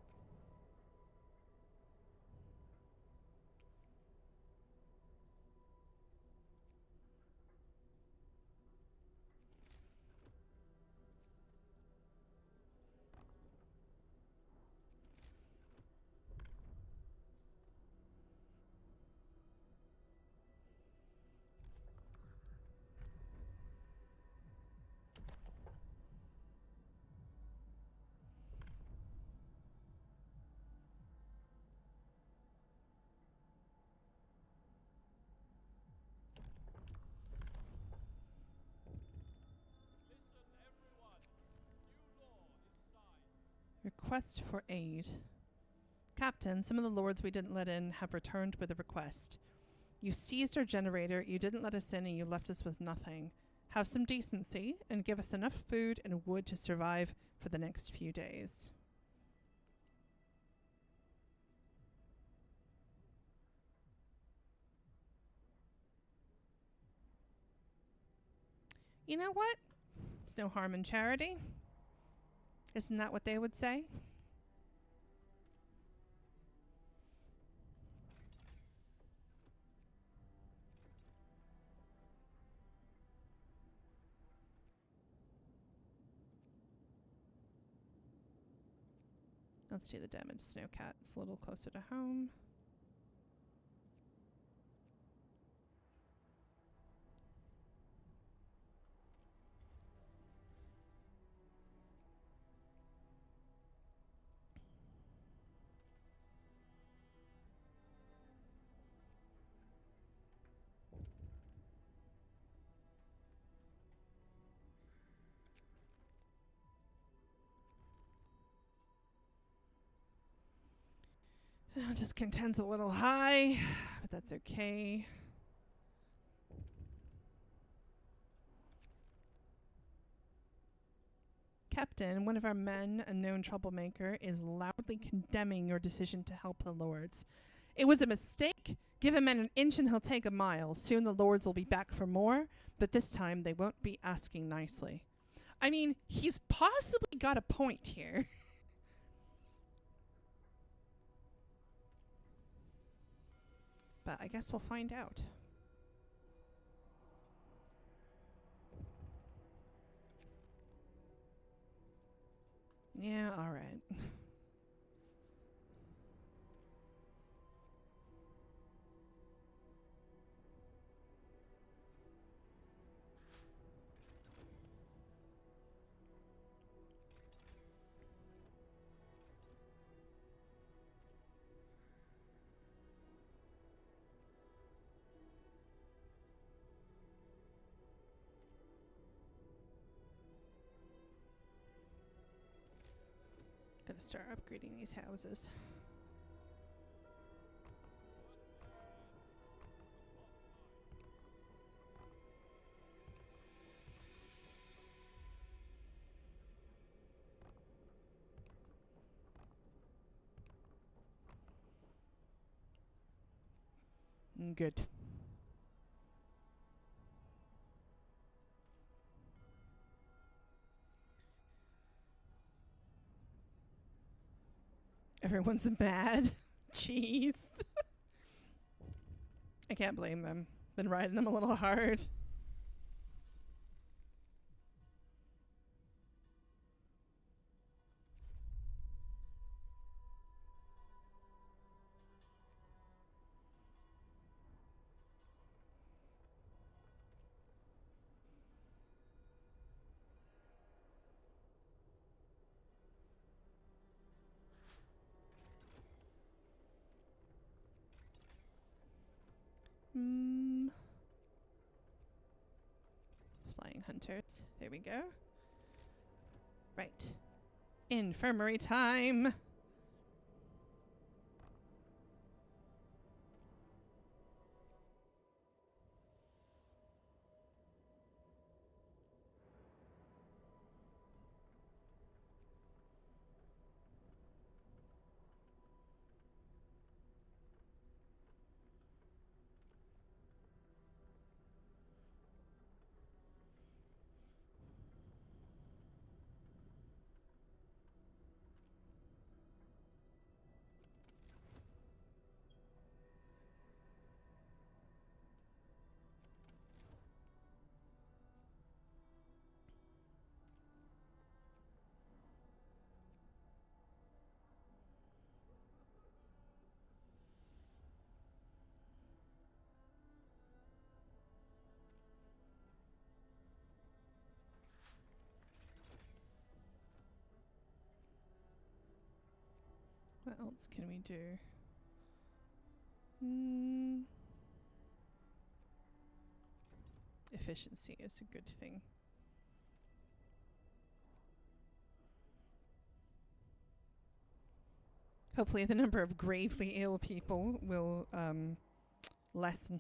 Listen, everyone. New law is signed. Request for aid. Captain, some of the lords we didn't let in have returned with a request. You seized our generator, you didn't let us in, and you left us with nothing. Have some decency and give us enough food and wood to survive for the next few days. You know what? There's no harm in charity. Isn't that what they would say? Let's do the damaged snowcat. It's a little closer to home. Just content's a little high, but that's okay. Captain, one of our men, a known troublemaker, is loudly condemning your decision to help the lords. It was a mistake. Give a man an inch and he'll take a mile. Soon the lords will be back for more, but this time they won't be asking nicely. I mean, he's possibly got a point here. But I guess we'll find out. Yeah, all right. Gonna start upgrading these houses. Good. Everyone's mad. Jeez. I can't blame them. Been riding them a little hard. Flying hunters. There we go. Right. Infirmary time. What else can we do? Efficiency is a good thing. Hopefully the number of gravely ill people will lessen.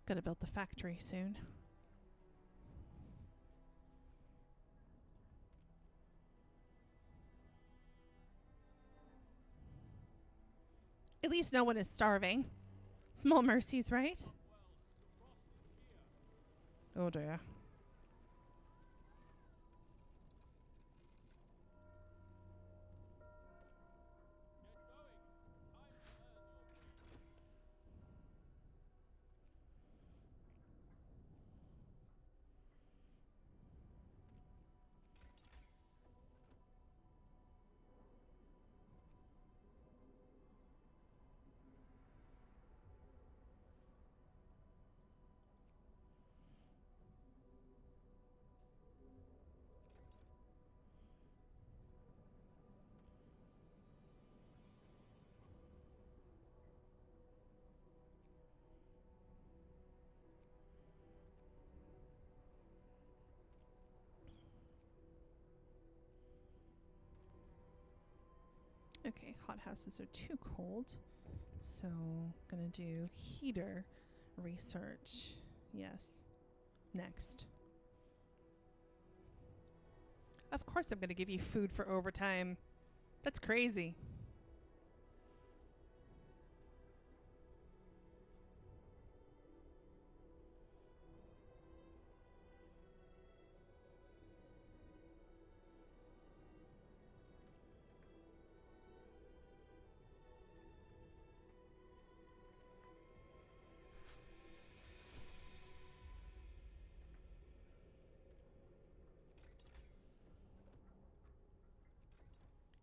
Gotta build the factory soon. At least no one is starving. Small mercies, right? Oh dear. Okay, hothouses are too cold. So, gonna do heater research. Yes. Next. Of course I'm gonna give you food for overtime. That's crazy.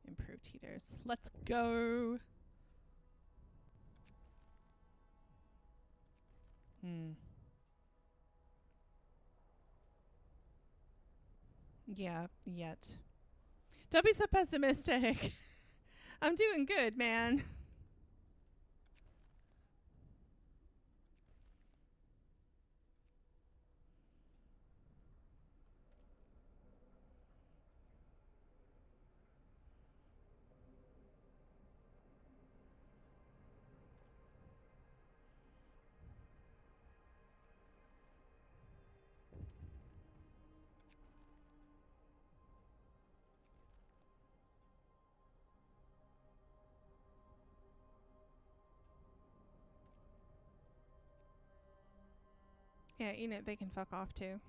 Improved heaters. Let's go. Yeah, yet. Don't be so pessimistic. I'm doing good, man. Yeah, they can fuck off too.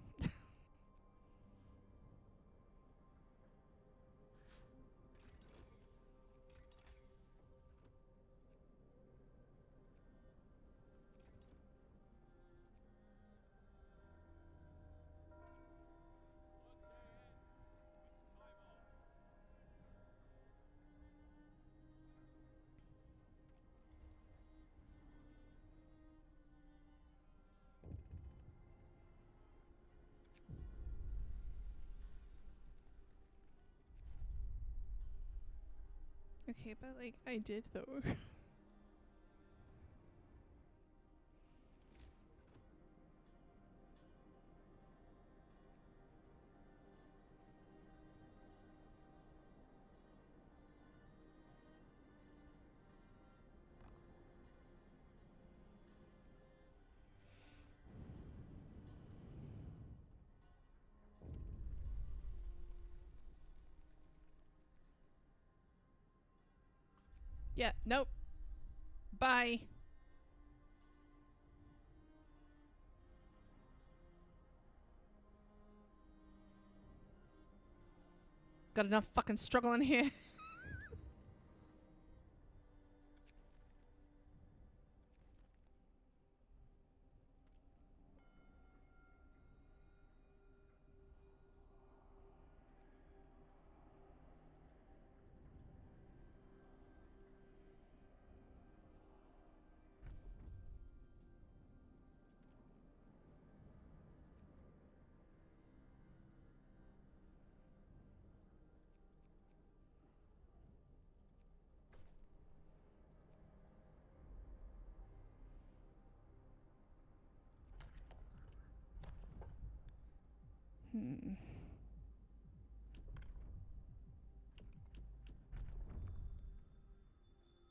Okay, but like I did though. Yeah, nope. Bye. Got enough fucking struggle in here. Hmm.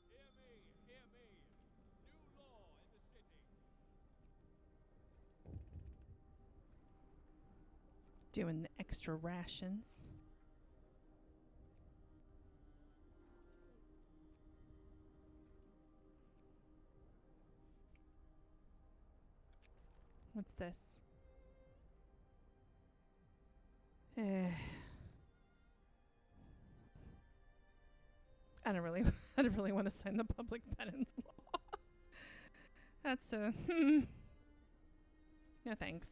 Hear me, hear me. New law in the city. Doing the extra rations. What's this? I don't really I don't really want to sign the public penance law. That's a no thanks.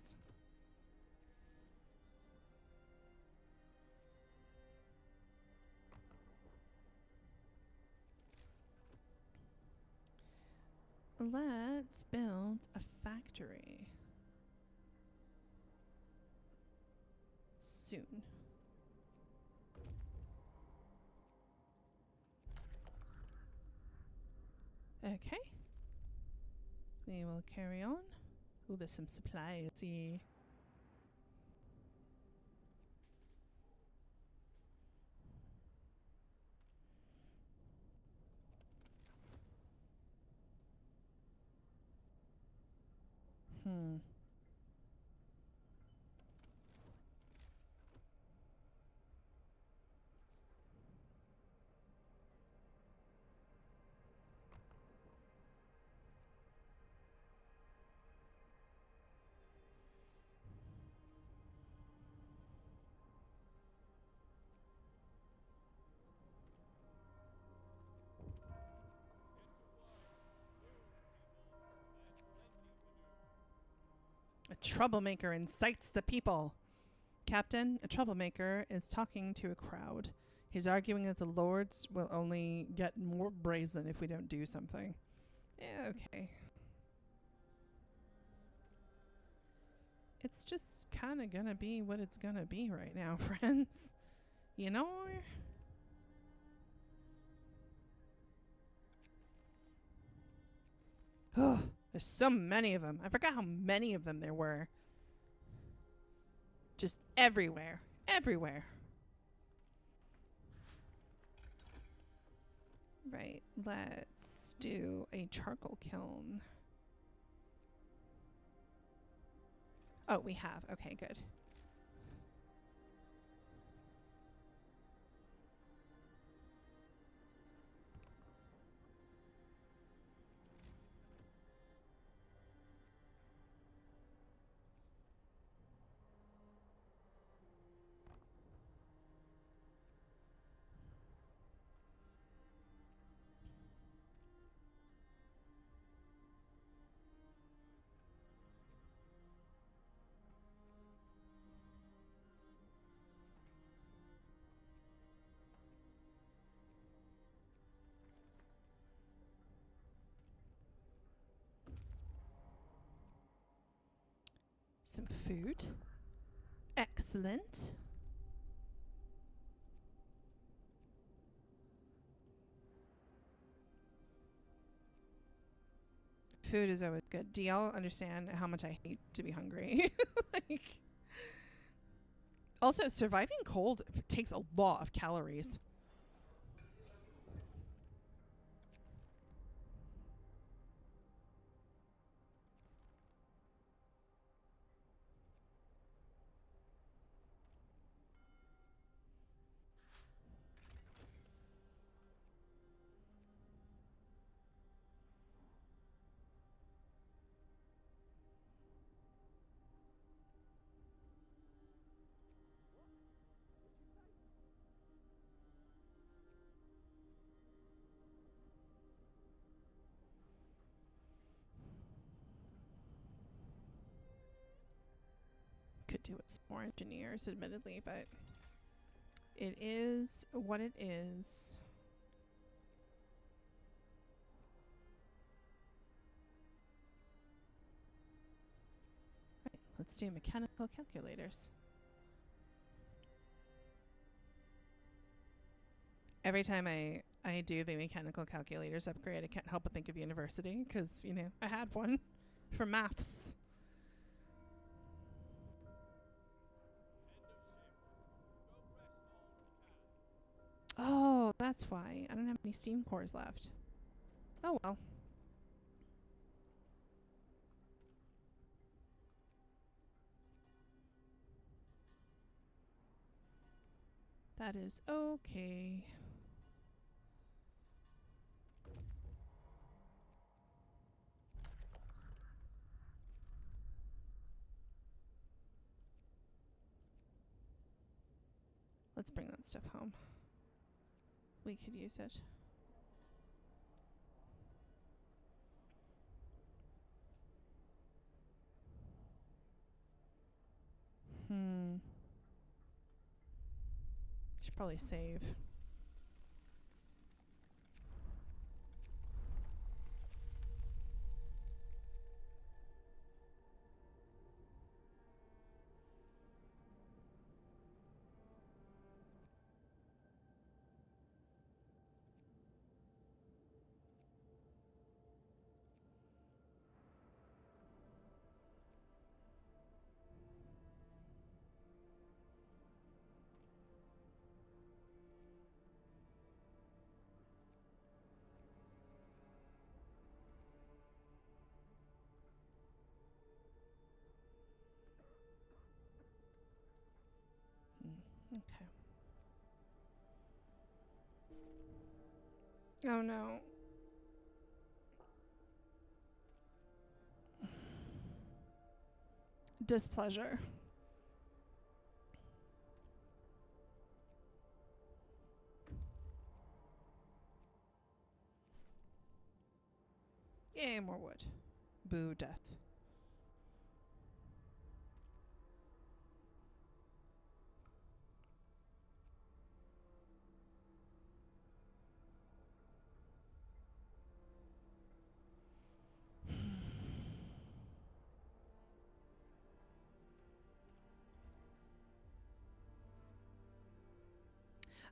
Let's build a factory. Soon. Okay. We will carry on. Oh, there's some supplies. Let's see. Hmm. A troublemaker incites the people. Captain, a troublemaker is talking to a crowd. He's arguing that the lords will only get more brazen if we don't do something. Yeah, okay. It's just kind of gonna be what it's gonna be right now, friends. You know? Oh, there's so many of them. I forgot how many of them there were. Just everywhere. Everywhere. Right, let's do a charcoal kiln. Oh, we have. Okay, good. Some food. Excellent. Food is always good. Do y'all understand how much I hate to be hungry? Like, also, surviving cold takes a lot of calories. Could do with some more engineers, admittedly, but it is what it is. Right, let's do mechanical calculators. Every time I do the mechanical calculators upgrade, I can't help but think of university because, you know, I had one for maths. Oh, that's why. I don't have any steam cores left. Oh well. That is okay. Let's bring that stuff home. We could use it. Should probably save. Oh no. Displeasure. Yay, more wood. Boo, death.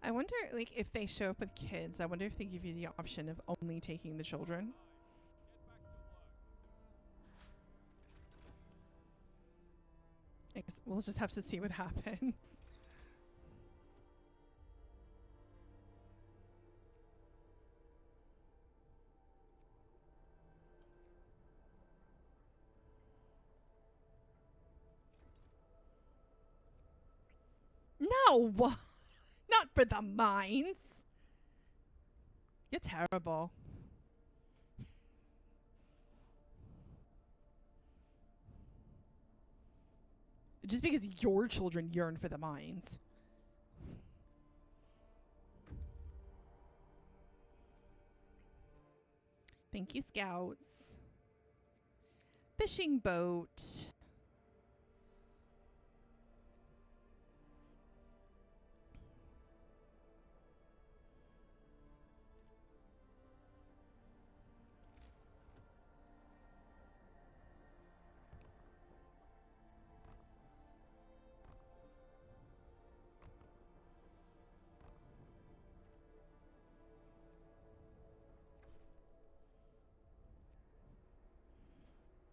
I wonder, like, if they show up with kids, I wonder if they give you the option of only taking the children. I guess we'll just have to see what happens. No! Not for the mines! You're terrible. Just because your children yearn for the mines. Thank you, scouts. Fishing boat.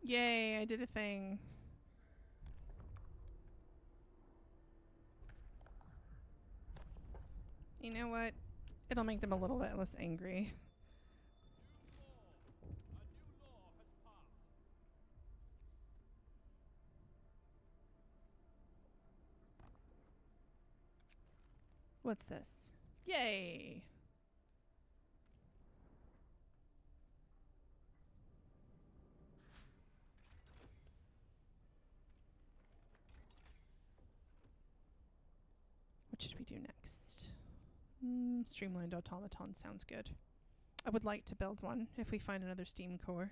Yay, I did a thing. You know what? It'll make them a little bit less angry. A new law has passed. What's this? Yay! What should we do next? Streamlined automaton sounds good. I would like to build one if we find another steam core.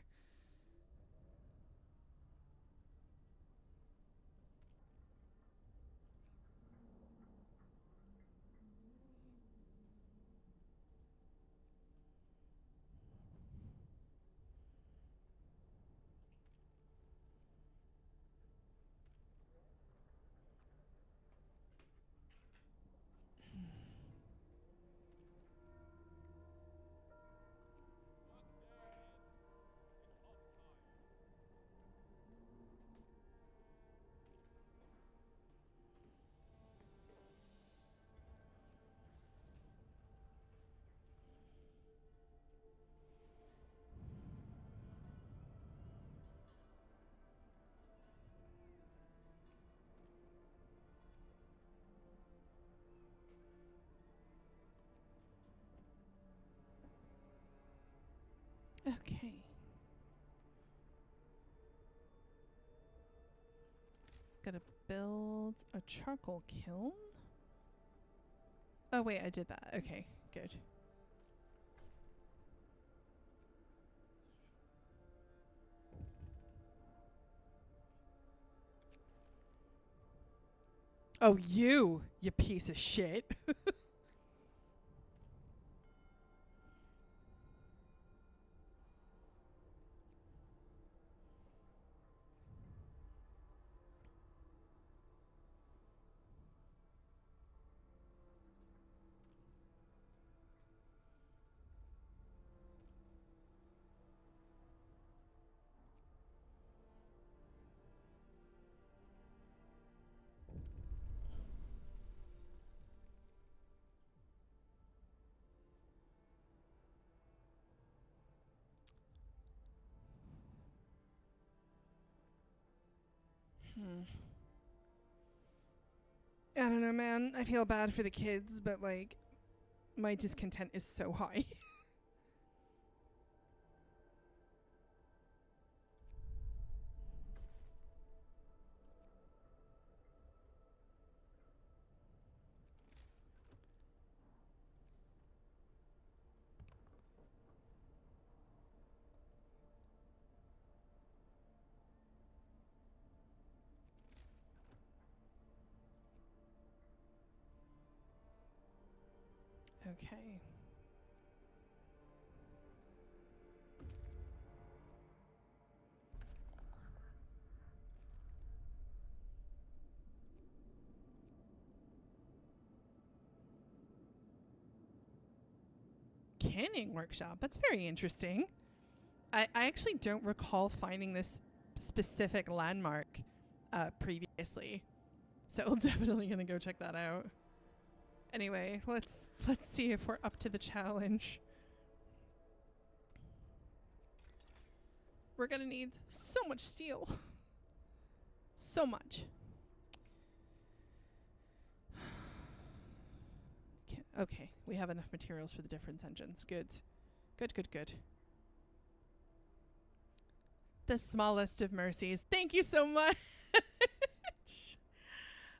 Okay. Gotta build a charcoal kiln? Oh wait, I did that. Okay, good. Oh, you piece of shit. I don't know, man. I feel bad for the kids, but like, my discontent is so high. Okay. Canning workshop. That's very interesting. I actually don't recall finding this specific landmark previously, so we're definitely gonna go check that out. Anyway, let's see if we're up to the challenge. We're gonna need so much steel. So much. Okay, we have enough materials for the difference engines. Good. Good, good, good. The smallest of mercies. Thank you so much.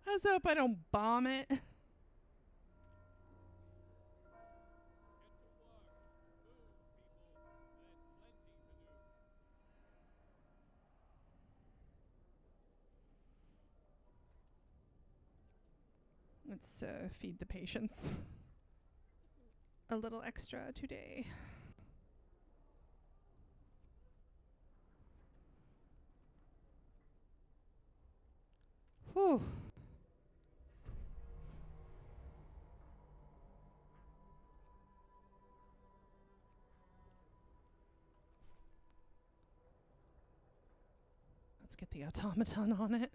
I just hope I don't bomb it. Get to work. Move, people. There's plenty to do. Let's feed the patients. A little extra today. Whew. Let's get the automaton on it.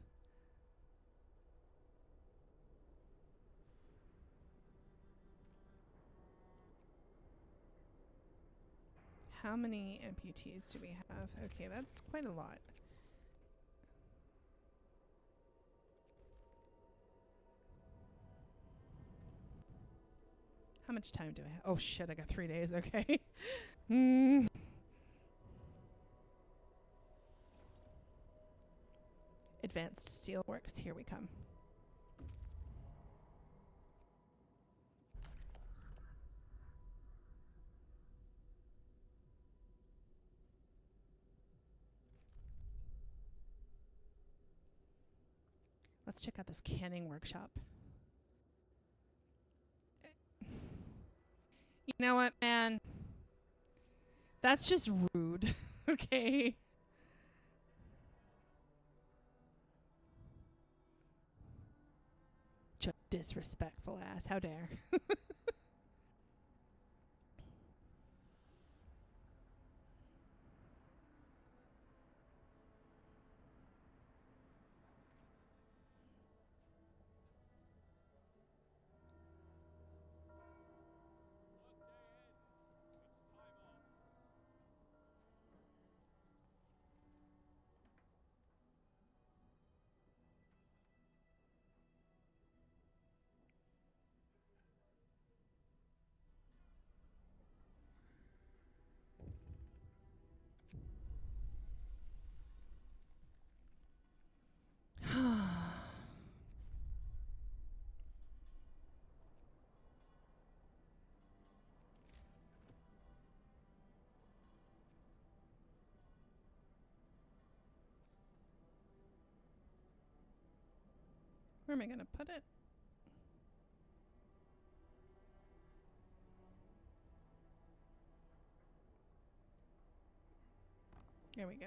How many amputees do we have? Okay, that's quite a lot. How much time do I have? Oh shit, I got 3 days, okay. Advanced Steelworks, here we come. Let's check out this canning workshop. You know what, man? That's just rude, okay? Just disrespectful ass, how dare. Workday ends. It's time off. Where am I gonna put it? There we go.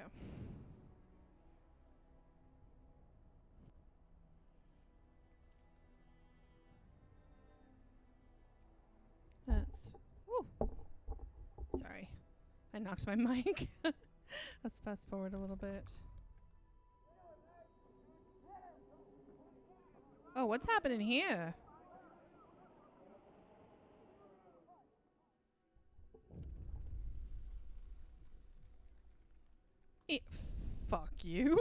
That's. Woo. Sorry. I knocked my mic. Let's fast forward a little bit. Oh, what's happening here? Fuck you.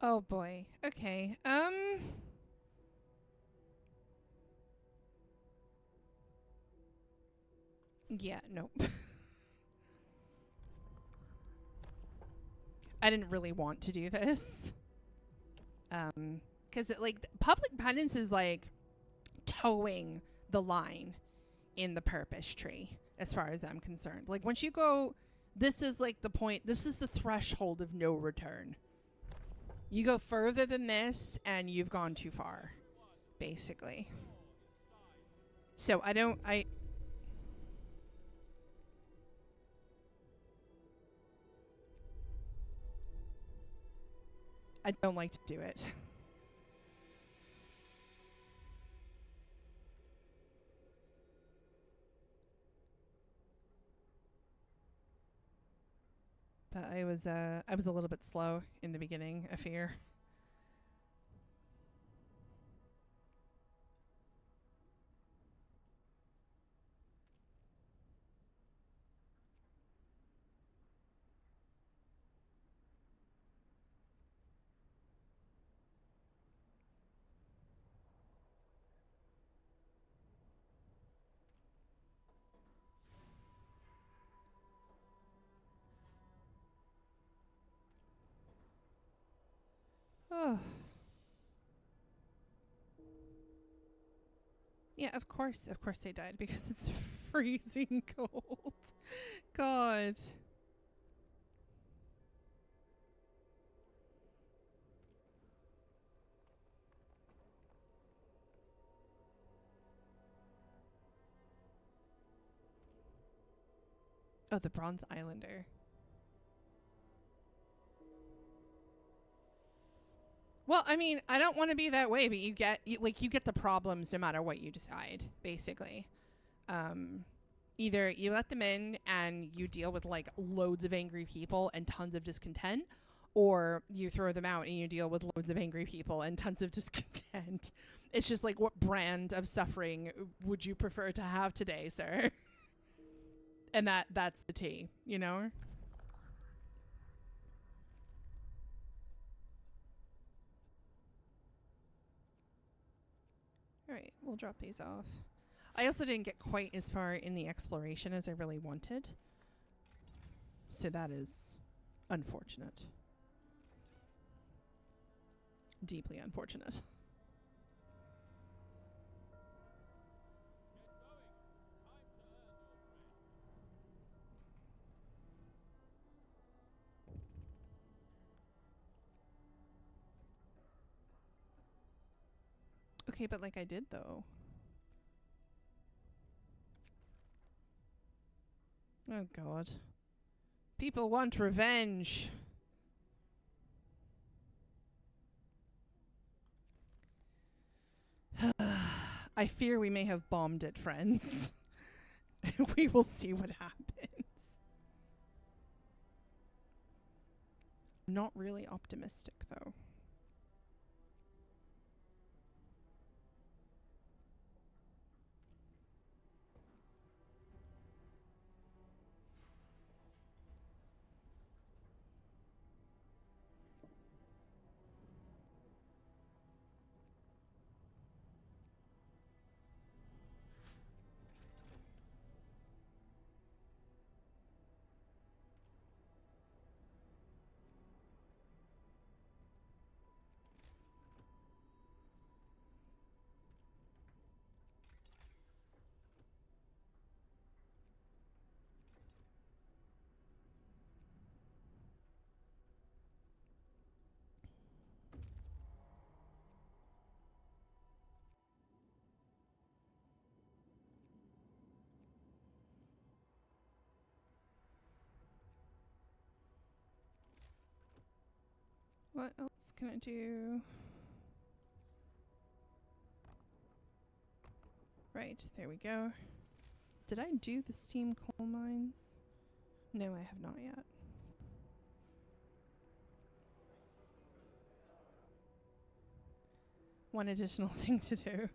Oh boy. Okay. Yeah, nope. I didn't really want to do this. Because like public penance is like towing the line in the purpose tree, as far as I'm concerned. Like once you go, this is like the point. This is the threshold of no return. You go further than this, and you've gone too far, basically. So I don't. I don't like to do it. But I was a little bit slow in the beginning, I fear. Oh. Yeah, of course they died because it's freezing cold. God. Oh, the Bronze Islander. Well, I mean, I don't want to be that way, but you get the problems no matter what you decide, basically. Either you let them in and you deal with like loads of angry people and tons of discontent, or you throw them out and you deal with loads of angry people and tons of discontent. It's just like, what brand of suffering would you prefer to have today, sir? And that's the tea, you know? All right, we'll drop these off. I also didn't get quite as far in the exploration as I really wanted. So that is unfortunate. Deeply unfortunate. Okay, but like I did though. Oh god. People want revenge. I fear we may have bombed it, friends. We will see what happens. Not really optimistic though. What else can I do? Right, there we go. Did I do the steam coal mines? No, I have not yet. One additional thing to do.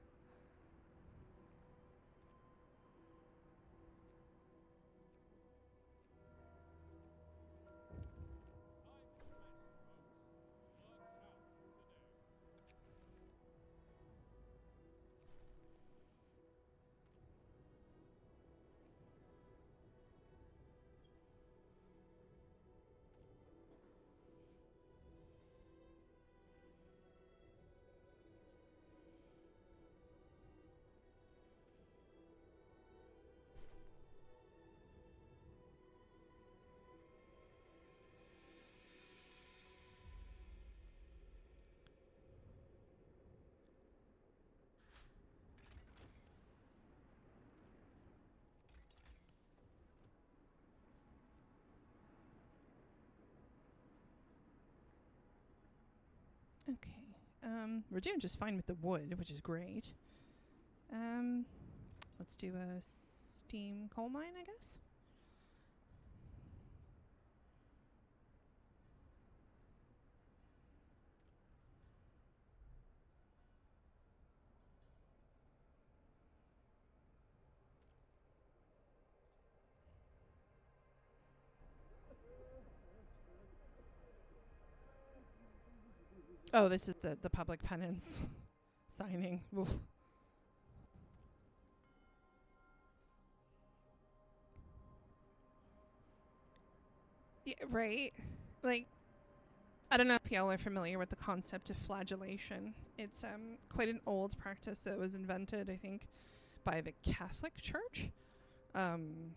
Okay. We're doing just fine with the wood, which is great. Let's do a steam coal mine, I guess. Oh, this is the public penance signing. Oof. Yeah, right. Like, I don't know if y'all are familiar with the concept of flagellation. It's quite an old practice that was invented, I think, by the Catholic Church. And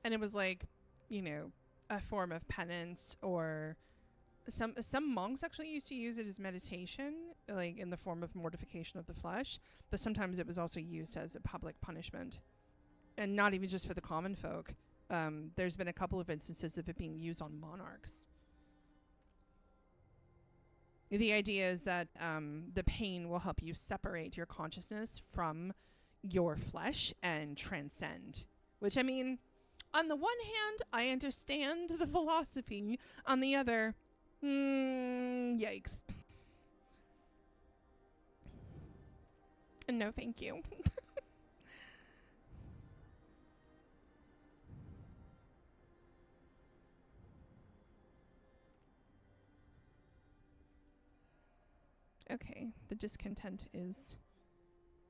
it was like, you know, a form of penance, or some monks actually used to use it as meditation, like in the form of mortification of the flesh, but sometimes it was also used as a public punishment. And not even just for the common folk. There's been a couple of instances of it being used on monarchs. The idea is that the pain will help you separate your consciousness from your flesh and transcend. Which, I mean, on the one hand, I understand the philosophy. On the other, yikes. No, thank you. Okay, the discontent is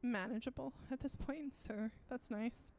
manageable at this point, so that's nice.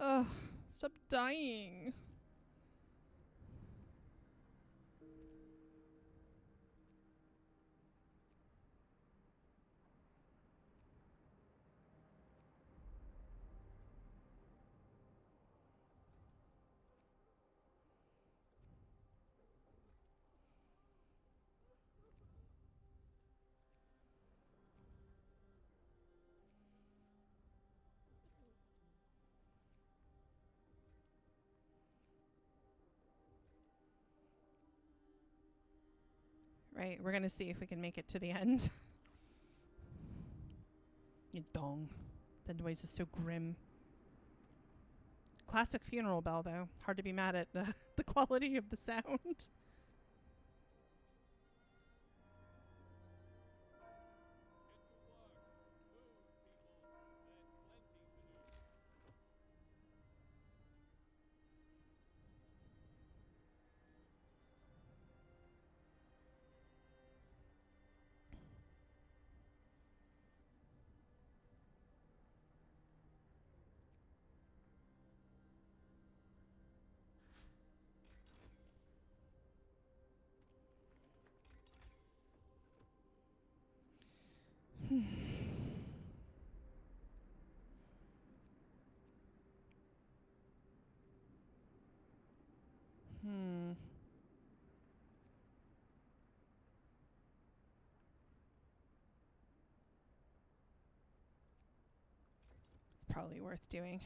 Ugh, stop dying. Right, we're gonna see if we can make it to the end. You dong. The noise is so grim. Classic funeral bell, though. Hard to be mad at the quality of the sound. Hmm. It's probably worth doing.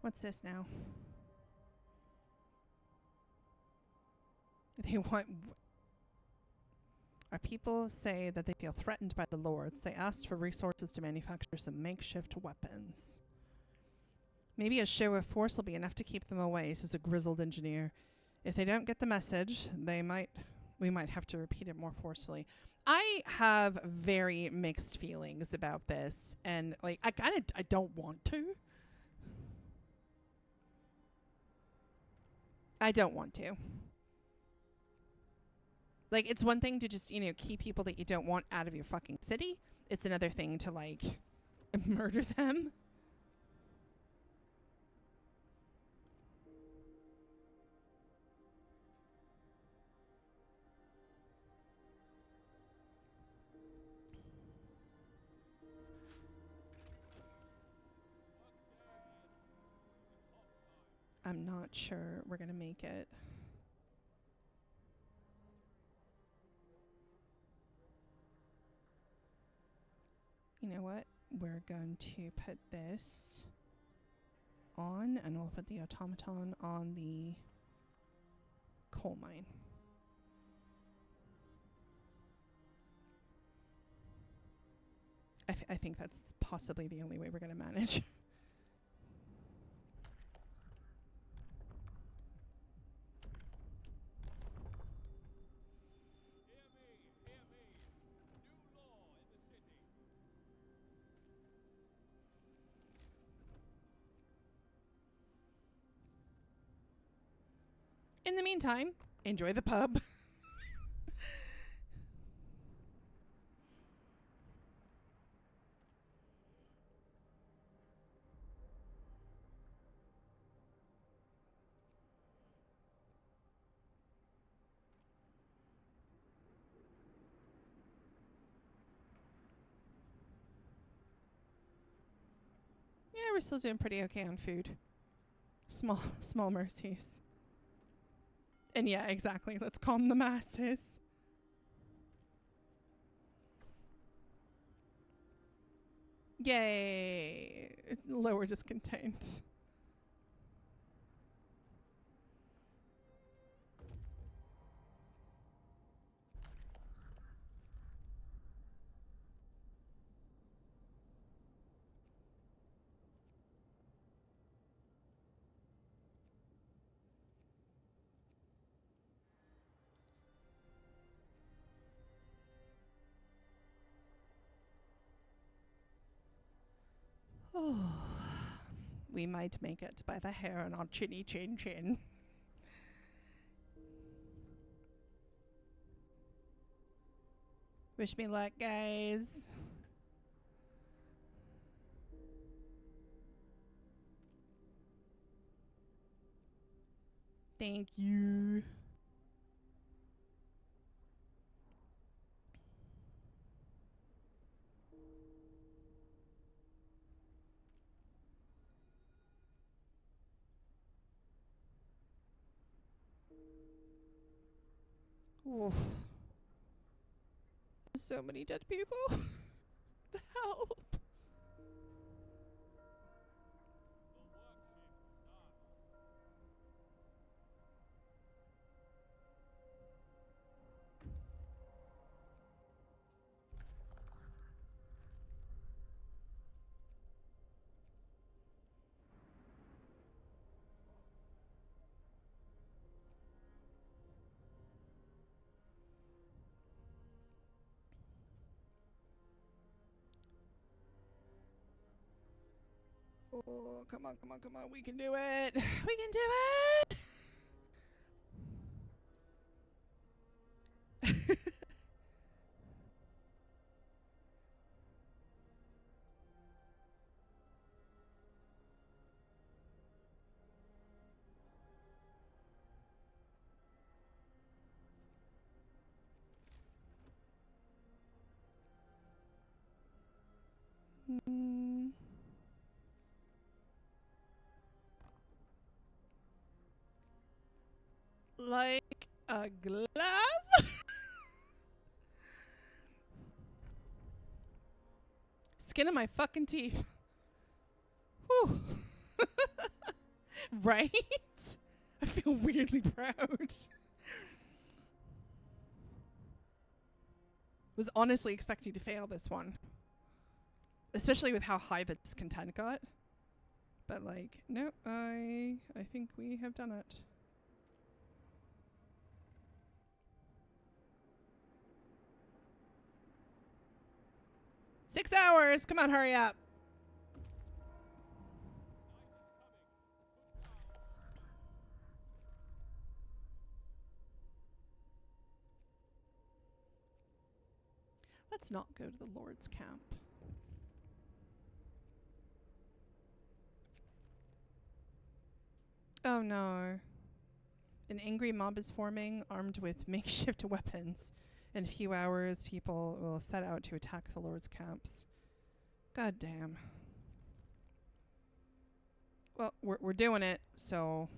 What's this now? They want. Our people say that they feel threatened by the lords. They asked for resources to manufacture some makeshift weapons. Maybe a show of force will be enough to keep them away, says a grizzled engineer. If they don't get the message, we might have to repeat it more forcefully. I have very mixed feelings about this, and like I don't want to. I don't want to. Like, it's one thing to just, keep people that you don't want out of your fucking city. It's another thing to, like, murder them. I'm not sure we're going to make it. You know what? We're going to put this on, and we'll put the automaton on the coal mine. I think that's possibly the only way we're going to manage. Hear me. New law in the city. In the meantime, enjoy the pub. Yeah, we're still doing pretty okay on food. Small mercies. And yeah, exactly. Let's calm the masses. Yay! Lower discontent. Oh, we might make it by the hair on our chinny chin chin. Wish me luck, guys. Thank you. Oof. So many dead people. Help. The work shift starts. Oh, come on. We can do it. We can do it. Like a glove. Skin of my fucking teeth. Whew. Right? I feel weirdly proud. Was honestly expecting to fail this one. Especially with how high the discontent got. But like, no, I think we have done it. 6 hours. Come on, hurry up. Let's not go to the Lord's camp. Oh no. An angry mob is forming, armed with makeshift weapons. In a few hours, people will set out to attack the Lord's camps. God damn. Well, we're doing it, so...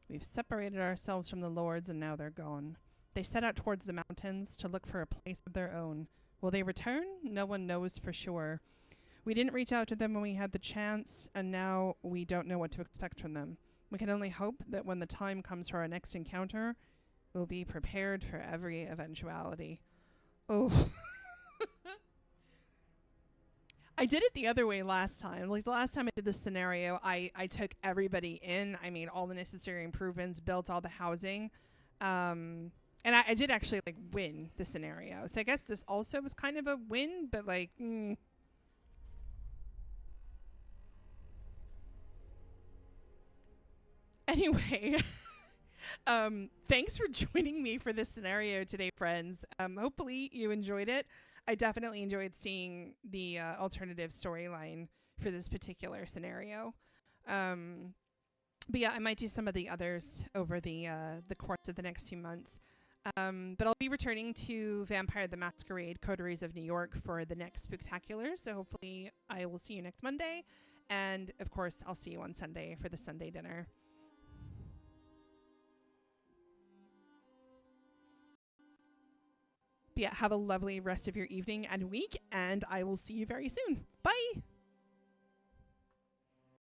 We've separated ourselves from the lords, and now they're gone. They set out towards the mountains to look for a place of their own. Will they return? No one knows for sure. We didn't reach out to them when we had the chance, and now we don't know what to expect from them. We can only hope that when the time comes for our next encounter, we'll be prepared for every eventuality. Oh. I did it the other way last time. Like the last time I did this scenario, I took everybody in. I made all the necessary improvements, built all the housing. And I did actually like win the scenario. So I guess this also was kind of a win, but like... Anyway, thanks for joining me for this scenario today, friends. Hopefully you enjoyed it. I definitely enjoyed seeing the alternative storyline for this particular scenario. But yeah, I might do some of the others over the course of the next few months. But I'll be returning to Vampire the Masquerade Coteries of New York for the next Spooktacular. So hopefully I will see you next Monday. And of course, I'll see you on Sunday for the Sunday dinner. But yeah, have a lovely rest of your evening and week, and I will see you very soon. Bye!